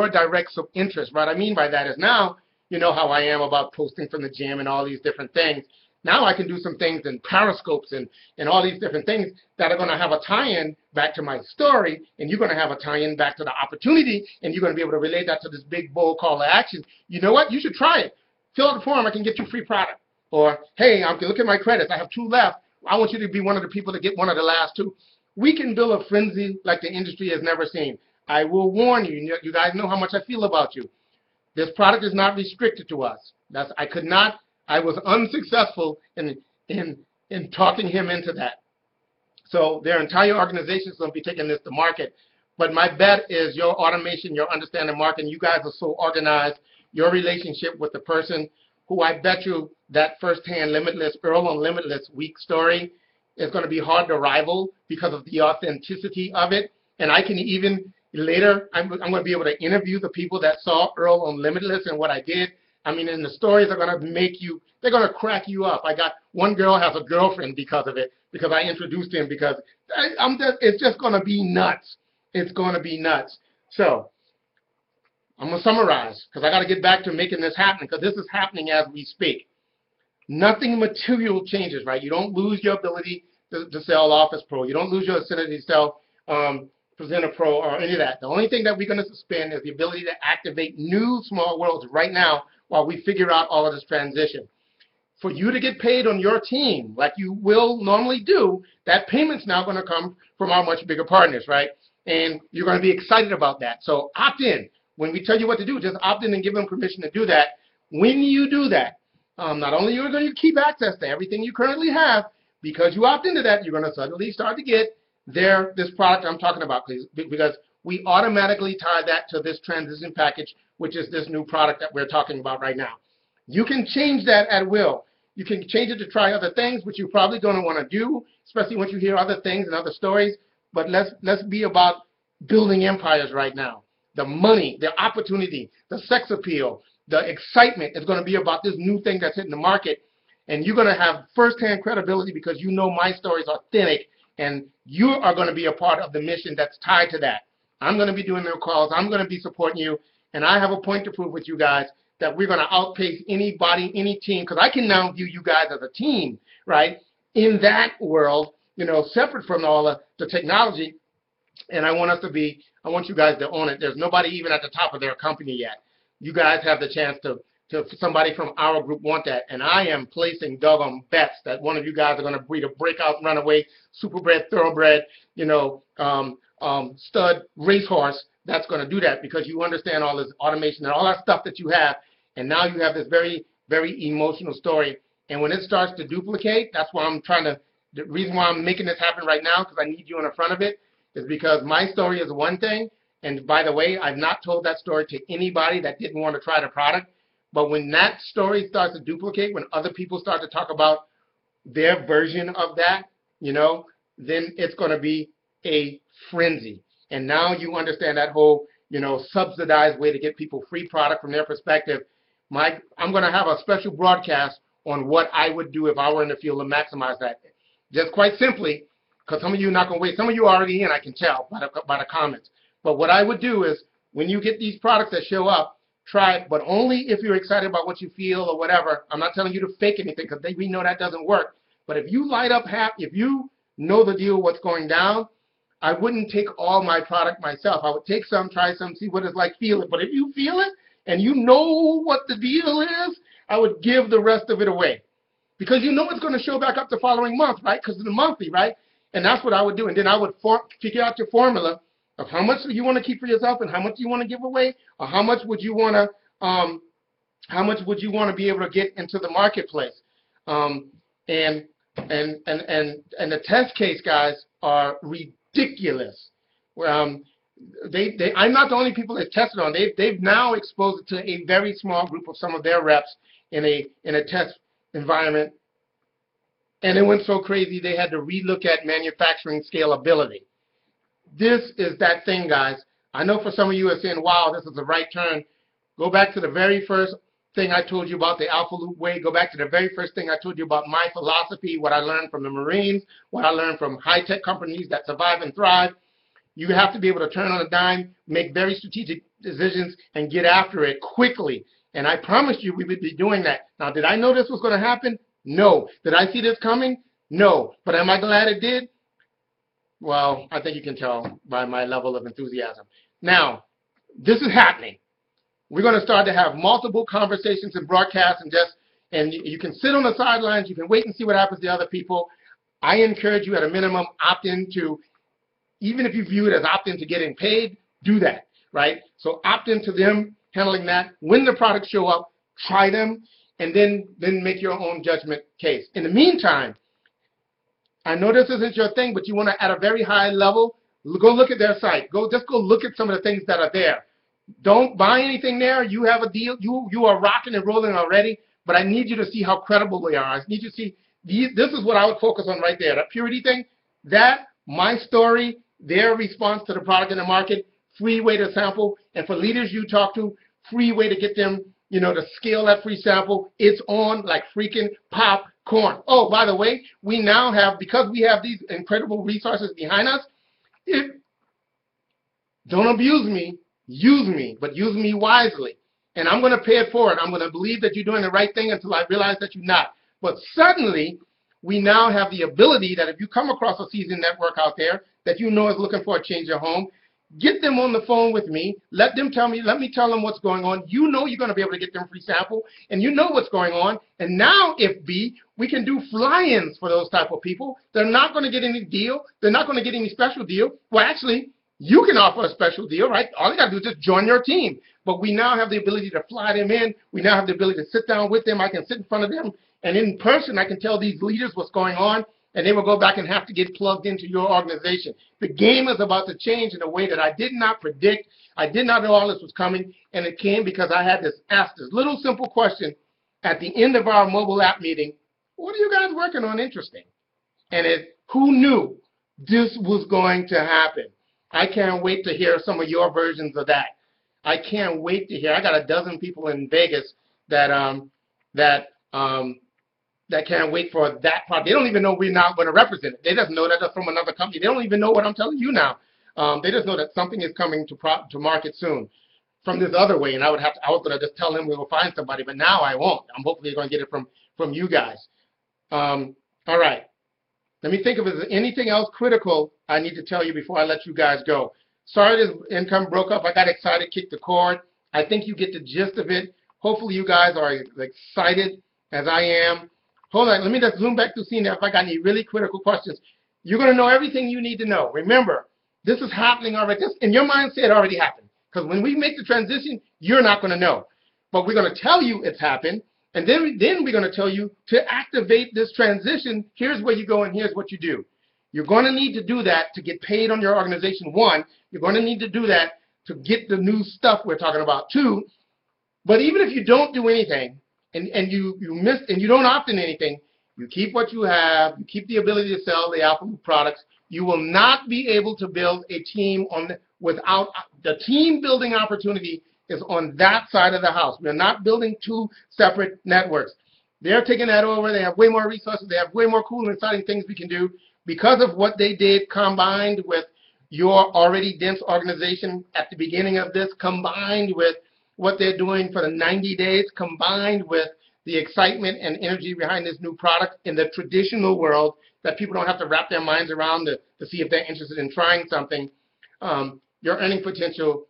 S1: direct interest. What I mean by that is, now you know how I am about posting from the gym and all these different things. Now I can do some things in periscopes and all these different things that are going to have a tie-in back to my story, and you're going to have a tie-in back to the opportunity, and you're going to be able to relate that to this big, bold call to action. You know what? You should try it. Fill out the form. I can get you free product. Or, hey, look at my credits. I have 2 left. I want you to be one of the people to get one of the last 2. We can build a frenzy like the industry has never seen. I will warn you. You guys know how much I feel about you. This product is not restricted to us. I was unsuccessful in talking him into that. So their entire organization is going to be taking this to market. But my bet is your automation, your understanding marketing, you guys are so organized, your relationship with the person who, I bet you that firsthand Limitless, Earl on Limitless week story is going to be hard to rival because of the authenticity of it. And I can even later, I'm going to be able to interview the people that saw Earl on Limitless and what I did. I mean, and the stories are going to make you, they're going to crack you up. I got one girl has a girlfriend because of it, because I introduced him, because it's just going to be nuts. It's going to be nuts. So I'm going to summarize, because I got to get back to making this happen, because this is happening as we speak. Nothing material changes, right? You don't lose your ability to sell Office Pro. You don't lose your ability to sell Presenter Pro or any of that. The only thing that we're going to suspend is the ability to activate new small worlds right now while we figure out all of this transition. For you to get paid on your team, like you will normally do, that payment's now going to come from our much bigger partners, right? And you're going to be excited about that. So opt in. When we tell you what to do, just opt in and give them permission to do that. When you do that, not only are you going to keep access to everything you currently have, because you opt into that, you're going to suddenly start to get this product I'm talking about, because we automatically tie that to this transition package, which is this new product that we're talking about right now. You can change that at will. You can change it to try other things, which you're probably going to want to do, especially once you hear other things and other stories. But let's be about building empires right now. The money, the opportunity, the sex appeal, the excitement is going to be about this new thing that's hitting the market. And you're going to have firsthand credibility because you know my story is authentic, and you are going to be a part of the mission that's tied to that. I'm going to be doing their calls. I'm going to be supporting you. And I have a point to prove with you guys that we're going to outpace anybody, any team, because I can now view you guys as a team, right, in that world, you know, separate from all the technology. And I want you guys to own it. There's nobody even at the top of their company yet. You guys have the chance to somebody from our group want that. And I am placing doggone bets that one of you guys are going to breed a breakout runaway, superbred, thoroughbred, you know, stud racehorse that's going to do that, because you understand all this automation and all that stuff that you have. And now you have this very, very emotional story. And when it starts to duplicate, that's why the reason why I'm making this happen right now, because I need you in the front of it, is because my story is one thing. And by the way, I've not told that story to anybody that didn't want to try the product. But when that story starts to duplicate, when other people start to talk about their version of that, you know, then it's going to be a frenzy. And now you understand that whole, you know, subsidized way to get people free product from their perspective. I'm going to have a special broadcast on what I would do if I were in the field to maximize that. Just quite simply, because some of you are not going to wait. Some of you are already in, I can tell by the comments. But what I would do is, when you get these products that show up, try it, but only if you're excited about what you feel or whatever. I'm not telling you to fake anything, because we know that doesn't work. But if you light up if you know the deal, what's going down, I wouldn't take all my product myself. I would take some, try some, see what it's like, feel it. But if you feel it and you know what the deal is, I would give the rest of it away. Because you know it's going to show back up the following month, right? Because of the monthly, right? And that's what I would do. And then I would figure out your formula of how much you want to keep for yourself and how much you want to give away, or how much would you want to be able to get into the marketplace. And the test case guys are ridiculous. I'm not the only people that tested on. They've now exposed it to a very small group of some of their reps in a test environment, and it went so crazy they had to relook at manufacturing scalability. This is that thing, guys. I know for some of you are saying, wow, this is the right turn. Go back to the very first thing I told you about the Alphaloop way. Go back to the very first thing I told you about my philosophy, what I learned from the Marines, what I learned from high-tech companies that survive and thrive. You have to be able to turn on a dime, make very strategic decisions, and get after it quickly. And I promised you we would be doing that. Now, did I know this was going to happen? No. Did I see this coming? No. But am I glad it did? Well, I think you can tell by my level of enthusiasm. Now, this is happening. We're going to start to have multiple conversations and broadcasts, and you can sit on the sidelines. You can wait and see what happens to other people. I encourage you at a minimum, opt into, even if you view it as opt into getting paid, do that, right? So opt into them handling that. When the products show up, try them, and then make your own judgment case. In the meantime, I know this isn't your thing, but you want to, at a very high level, go look at their site. Just go look at some of the things that are there. Don't buy anything there. You have a deal. You are rocking and rolling already, but I need you to see how credible they are. I need you to see, this is what I would focus on right there. That purity thing, that, my story, their response to the product in the market, free way to sample, and for leaders you talk to, free way to get them, to scale that free sample. It's on like freaking popcorn. Oh, by the way, we now have, because we have these incredible resources behind us, don't abuse me, use me, but use me wisely. And I'm going to pay it forward. I'm going to believe that you're doing the right thing until I realize that you're not. But suddenly, we now have the ability that if you come across a seasoned network out there that you know is looking for a change of home, get them on the phone with me. Let me tell them what's going on. You know you're going to be able to get them free sample, and you know what's going on. And now, if we can do fly-ins for those type of people. They're not going to get any deal. They're not going to get any special deal. Well, actually, you can offer a special deal, right? All you got to do is just join your team. But we now have the ability to fly them in. We now have the ability to sit down with them. I can sit in front of them, and in person, I can tell these leaders what's going on, and they will go back and have to get plugged into your organization. The game is about to change in a way that I did not predict. I did not know all this was coming, and it came because I had asked this little simple question at the end of our mobile app meeting. What are you guys working on interesting? And who knew this was going to happen? I can't wait to hear some of your versions of that. I can't wait to hear. I got a dozen people in Vegas that can't wait for that part. They don't even know we're not going to represent it. They just know that they're from another company. They don't even know what I'm telling you now. They just know that something is coming to market soon from this other way. And I was going to just tell them we will find somebody, but now I won't. I'm hopefully going to get it from you guys. All right. Let me think if there's anything else critical I need to tell you before I let you guys go. Sorry this income broke up. I got excited, kicked the cord. I think you get the gist of it. Hopefully you guys are as excited as I am. Hold on. Let me just zoom back to see now if I got any really critical questions. You're going to know everything you need to know. Remember, this is happening already. This, in your mindset, it already happened. Because when we make the transition, you're not going to know. But we're going to tell you it's happened. And then we're going to tell you to activate this transition. Here's where you go and here's what you do. You're going to need to do that to get paid on your organization. One, you're going to need to do that to get the new stuff we're talking about. Two, but even if you don't do anything and you miss and you don't opt in anything, you keep what you have, you keep the ability to sell the Alphaloop products, you will not be able to build a team without the team building opportunity is on that side of the house. We're not building two separate networks. They're taking that over. They have way more resources. They have way more cool and exciting things we can do because of what they did combined with your already dense organization at the beginning of this, combined with what they're doing for the 90 days, combined with the excitement and energy behind this new product in the traditional world that people don't have to wrap their minds around to see if they're interested in trying something, your earning potential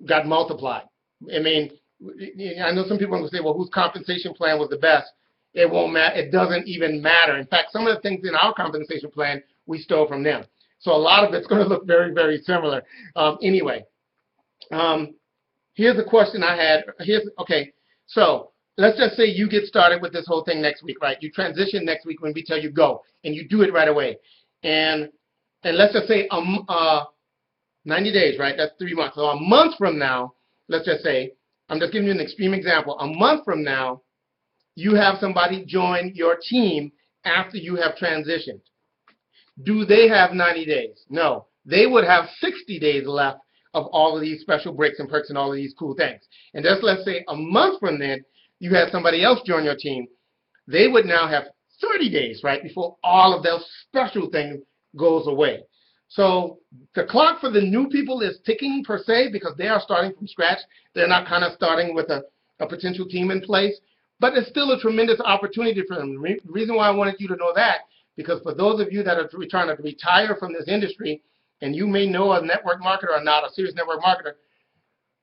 S1: got multiplied. I mean, I know some people will say, well, whose compensation plan was the best? It won't matter. It doesn't even matter. In fact, some of the things in our compensation plan, we stole from them. So a lot of it's going to look very, very similar. Anyway, here's a question I had. Okay, so let's just say you get started with this whole thing next week, right? You transition next week when we tell you go, and you do it right away. And let's just say 90 days, right? That's 3 months. So a month from now, let's just say, I'm just giving you an extreme example. A month from now, you have somebody join your team after you have transitioned. Do they have 90 days? No. They would have 60 days left of all of these special breaks and perks and all of these cool things. And just let's say a month from then, you have somebody else join your team. They would now have 30 days, right, before all of those special things goes away. So the clock for the new people is ticking per se because they are starting from scratch. They're not kind of starting with a potential team in place. But it's still a tremendous opportunity for them. The reason why I wanted you to know that, because for those of you that are trying to retire from this industry, and you may know a network marketer or not, a serious network marketer,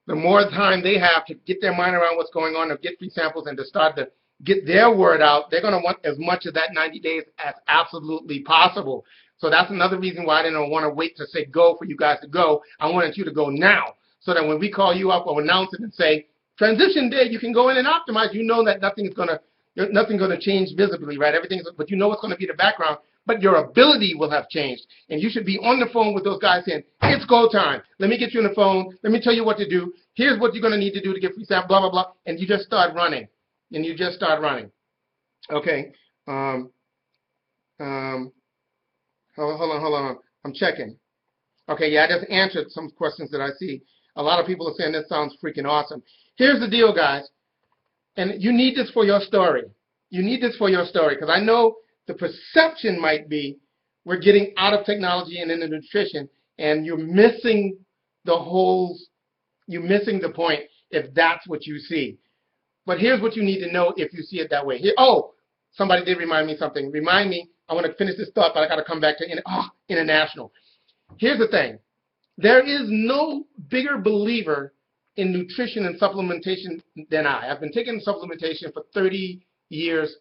S1: the more time they have to get their mind around what's going on, to get free samples, and to start to get their word out, they're going to want as much of that 90 days as absolutely possible. So that's another reason why I didn't want to wait to say go for you guys to go. I wanted you to go now, so that when we call you up or announce it and say, transition day, you can go in and optimize. You know that nothing's going to change visibly, right? But you know what's going to be the background. But your ability will have changed, and you should be on the phone with those guys saying, "It's go time. Let me get you on the phone. Let me tell you what to do. Here's what you're going to need to do to get free sample. Blah blah blah." And you just start running, Okay. Hold on. I'm checking. Okay, yeah, I just answered some questions that I see. A lot of people are saying this sounds freaking awesome. Here's the deal, guys, and you need this for your story. You need this for your story, because I know the perception might be we're getting out of technology and into nutrition, and you're missing the point if that's what you see. But here's what you need to know if you see it that way. Somebody did remind me something. Remind me, I want to finish this thought, but I got to come back to international. Here's the thing. There is no bigger believer in nutrition and supplementation than I. I've been taking supplementation for 30 years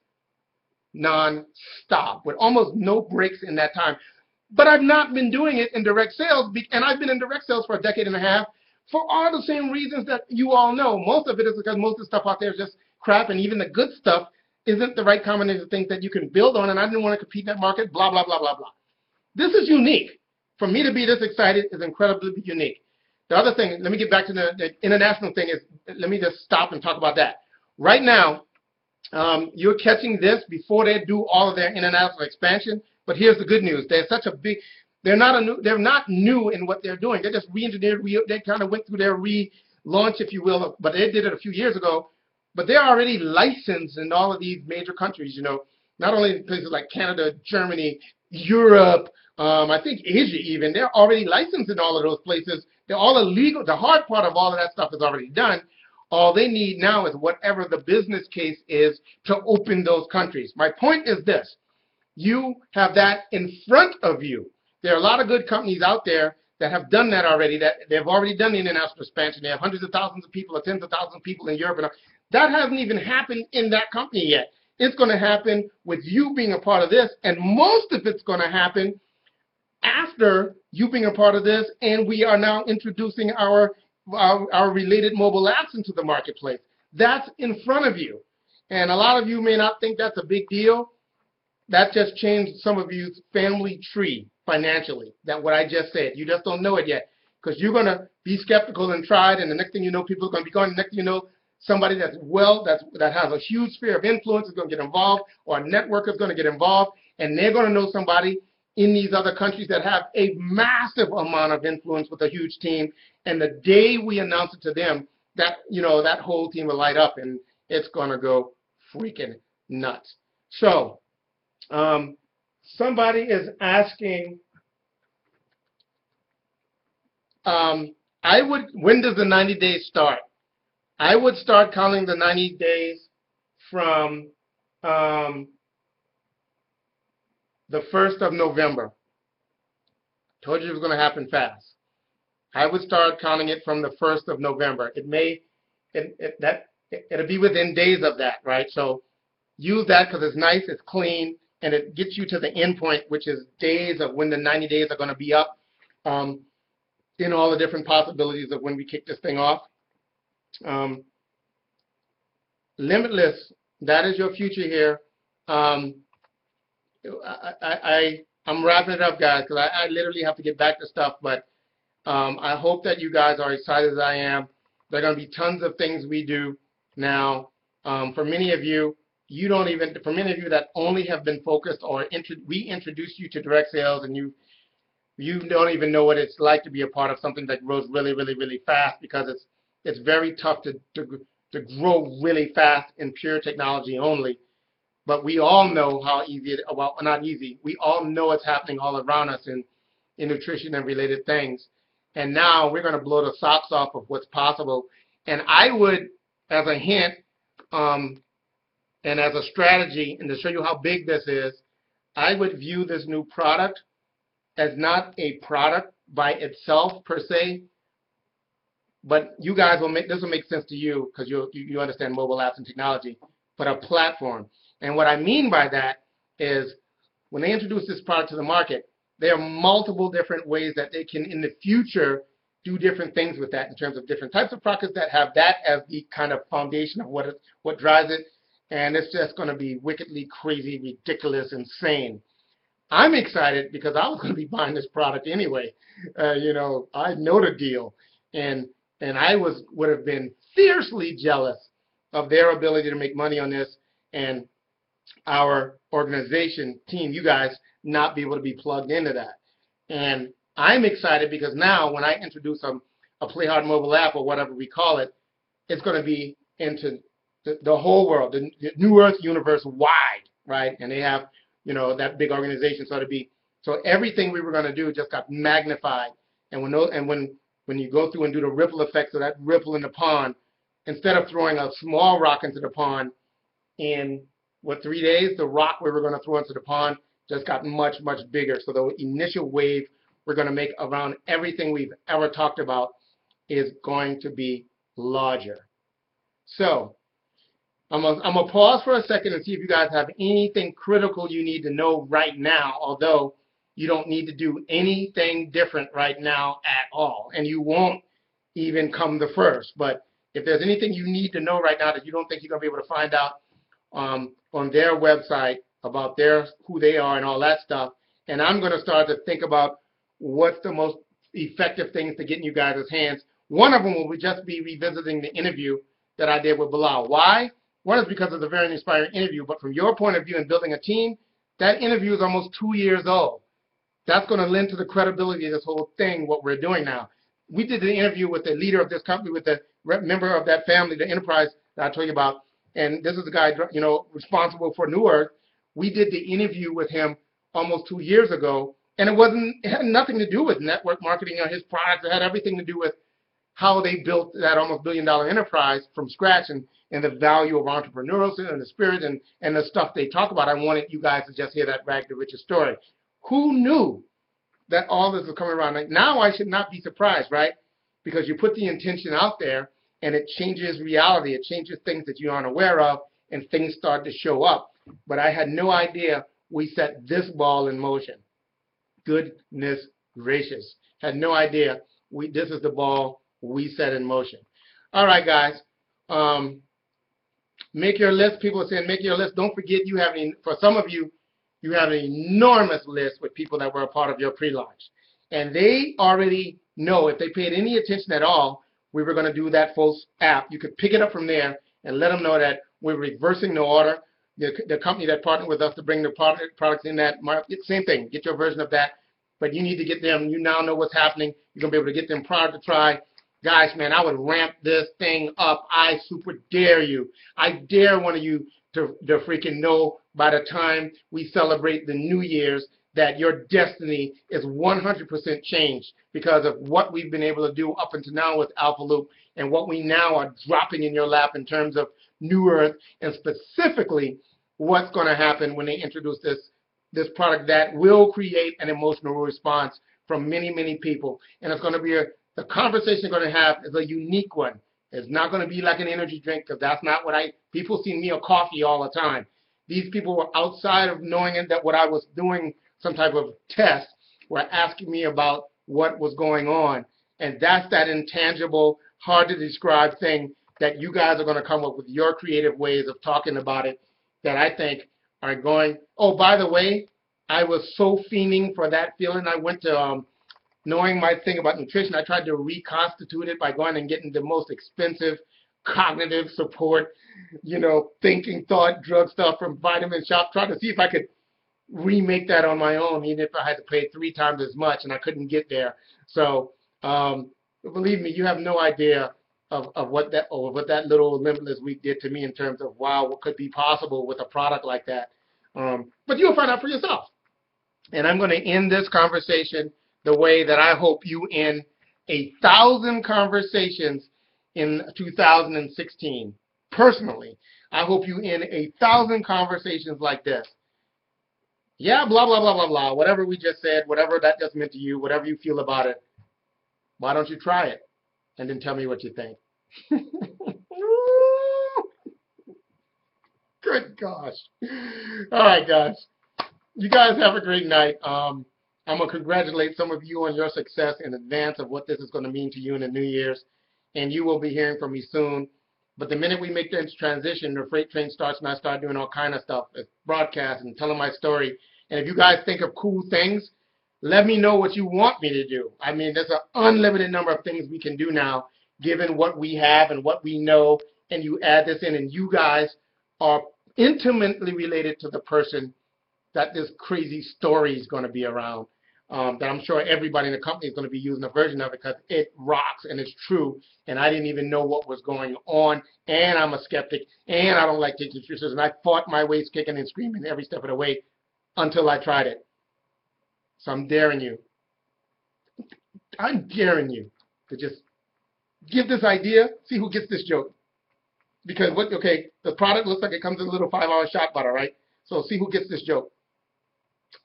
S1: non-stop with almost no breaks in that time. But I've not been doing it in direct sales, and I've been in direct sales for a decade and a half for all the same reasons that you all know. Most of it is because most of the stuff out there is just crap, and even the good stuff isn't the right combination of things that you can build on, and I didn't want to compete in that market, blah, blah, blah, blah, blah. This is unique. For me to be this excited is incredibly unique. The other thing, let me get back to the international thing, is let me just stop and talk about that. Right now, you're catching this before they do all of their international expansion, but here's the good news. They're not new in what they're doing. They just re-engineered, they kind of went through their relaunch, if you will, but they did it a few years ago. But they're already licensed in all of these major countries, not only in places like Canada, Germany, Europe, I think Asia even. They're already licensed in all of those places. They're all illegal. The hard part of all of that stuff is already done. All they need now is whatever the business case is to open those countries. My point is this. You have that in front of you. There are a lot of good companies out there that have done that already, that they've already done the international expansion. They have hundreds of thousands of people or tens of thousands of people in Europe. That hasn't even happened in that company yet. It's going to happen with you being a part of this, and most of it's going to happen after you being a part of this, and we are now introducing our related mobile apps into the marketplace. That's in front of you. And a lot of you may not think that's a big deal. That just changed some of you's family tree financially, that what I just said. You just don't know it yet, because you're going to be skeptical and try it, and the next thing you know, people are going to be going. The next thing you know, somebody that has a huge sphere of influence is going to get involved, or a network is going to get involved, and they're going to know somebody in these other countries that have a massive amount of influence with a huge team. And the day we announce it to them, that whole team will light up, and it's going to go freaking nuts. So somebody is asking, when does the 90 days start? I would start counting the 90 days from the 1st of November. Told you it was going to happen fast. I would start counting it from the 1st of November. It'll be within days of that, right? So use that because it's nice, it's clean, and it gets you to the end point, which is days of when the 90 days are going to be up, in all the different possibilities of when we kick this thing off. Limitless, that is your future here. I'm wrapping it up, guys, because I literally have to get back to stuff, but I hope that you guys are excited as I am. There are going to be tons of things we do now. For many of you, for many of you that only have been focused, or we introduced you to direct sales, and you don't even know what it's like to be a part of something that grows really, really, really fast, because it's very tough to grow really fast in pure technology only. But we all know how easy well, not easy. We all know it's happening all around us in nutrition and related things. And now we're going to blow the socks off of what's possible. And I would, as a hint, and as a strategy, and to show you how big this is, I would view this new product as not a product by itself per se, but you guys this will make sense to you because you understand mobile apps and technology, but a platform. And what I mean by that is when they introduce this product to the market, there are multiple different ways that they can in the future do different things with that in terms of different types of products that have that as the kind of foundation of what drives it. And it's just going to be wickedly crazy, ridiculous, insane. I'm excited because I was going to be buying this product anyway. You know, I know the deal, and I would have been fiercely jealous of their ability to make money on this, and our organization team, you guys, not be able to be plugged into that. And I'm excited because now when I introduce a Play Hard mobile app or whatever we call it, it's going to be into the whole world, the New Earth universe wide, right? And they have, you know, that big organization, so everything we were going to do just got magnified. And when you go through and do the ripple effects of that ripple in the pond, instead of throwing a small rock into the pond in 3 days, the rock we were going to throw into the pond just got much, much bigger. So the initial wave we're going to make around everything we've ever talked about is going to be larger. So I'm gonna pause for a second and see if you guys have anything critical you need to know right now, although you don't need to do anything different right now at all, and you won't even come the first. But if there's anything you need to know right now that you don't think you're going to be able to find out on their website about who they are and all that stuff, and I'm going to start to think about what's the most effective things to get in you guys' hands. One of them will just be revisiting the interview that I did with Bilal. Why? One is because it's a very inspiring interview, but from your point of view in building a team, that interview is almost 2 years old. That's going to lend to the credibility of this whole thing, what we're doing now. We did the interview with the leader of this company, with the member of that family, the enterprise that I told you about, and this is the guy, you know, responsible for New Earth. We did the interview with him almost 2 years ago, and it had nothing to do with network marketing or his products. It had everything to do with how they built that almost billion-dollar enterprise from scratch, and the value of entrepreneurship and the spirit and the stuff they talk about. I wanted you guys to just hear that Rag to Riches story. Who knew that all this was coming around? Like, now I should not be surprised, right? Because you put the intention out there, and it changes reality. It changes things that you aren't aware of, and things start to show up. But I had no idea we set this ball in motion. Goodness gracious. Had no idea this is the ball we set in motion. All right, guys. Make your list. People are saying make your list. Don't forget, for some of you, you have an enormous list with people that were a part of your pre-launch. And they already know, if they paid any attention at all, we were going to do that full app. You could pick it up from there and let them know that we're reversing the order. The company that partnered with us to bring the products in that market, same thing. Get your version of that. But you need to get them. You now know what's happening. You're going to be able to get them product to try. Guys, man, I would ramp this thing up. I super dare you. I dare one of you to freaking know by the time we celebrate the New Year's that your destiny is 100% changed because of what we've been able to do up until now with Alphaloop and what we now are dropping in your lap in terms of New Earth, and specifically what's going to happen when they introduce this product that will create an emotional response from many, many people. And it's going to be the conversation you're going to have is a unique one. It's not going to be like an energy drink, because that's not what people see me a coffee all the time. These people were outside of knowing that what I was doing, some type of test, were asking me about what was going on. And that's that intangible, hard to describe thing that you guys are going to come up with your creative ways of talking about it that I think are going. Oh, by the way, I was so fiending for that feeling. I went to, knowing my thing about nutrition, I tried to reconstitute it by going and getting the most expensive cognitive support, thinking, thought, drug stuff from Vitamin Shop, trying to see if I could remake that on my own, even if I had to pay 3 times as much, and I couldn't get there. So believe me, you have no idea of what that little Limitless week did to me in terms of, wow, what could be possible with a product like that. But you'll find out for yourself. And I'm going to end this conversation the way that I hope you end 1,000 conversations in 2016. Personally, I hope you end 1,000 conversations like this. Yeah, blah, blah, blah, blah, blah, whatever we just said, whatever that just meant to you, whatever you feel about it, why don't you try it? And then tell me what you think. Good gosh. All right, guys. You guys have a great night. I'm going to congratulate some of you on your success in advance of what this is going to mean to you in the New Year's. And you will be hearing from me soon. But the minute we make this transition, the freight train starts and I start doing all kind of stuff, broadcasting and telling my story. And if you guys think of cool things, let me know what you want me to do. I mean, there's an unlimited number of things we can do now, given what we have and what we know. And you add this in, and you guys are intimately related to the person that this crazy story is going to be around, that I'm sure everybody in the company is going to be using a version of it because it rocks and it's true, and I didn't even know what was going on, and I'm a skeptic, and I don't like taking excuses, and I fought my ways kicking and screaming every step of the way until I tried it. So I'm daring you to just give this idea, see who gets this joke. Because the product looks like it comes in a little 5-hour shot butter, right? So see who gets this joke.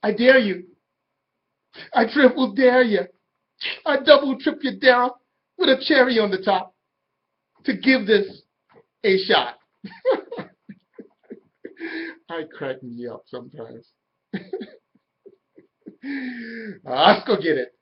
S1: I dare you. I triple dare you. I double trip you dare with a cherry on the top to give this a shot. I crack me up sometimes. Let's go get it.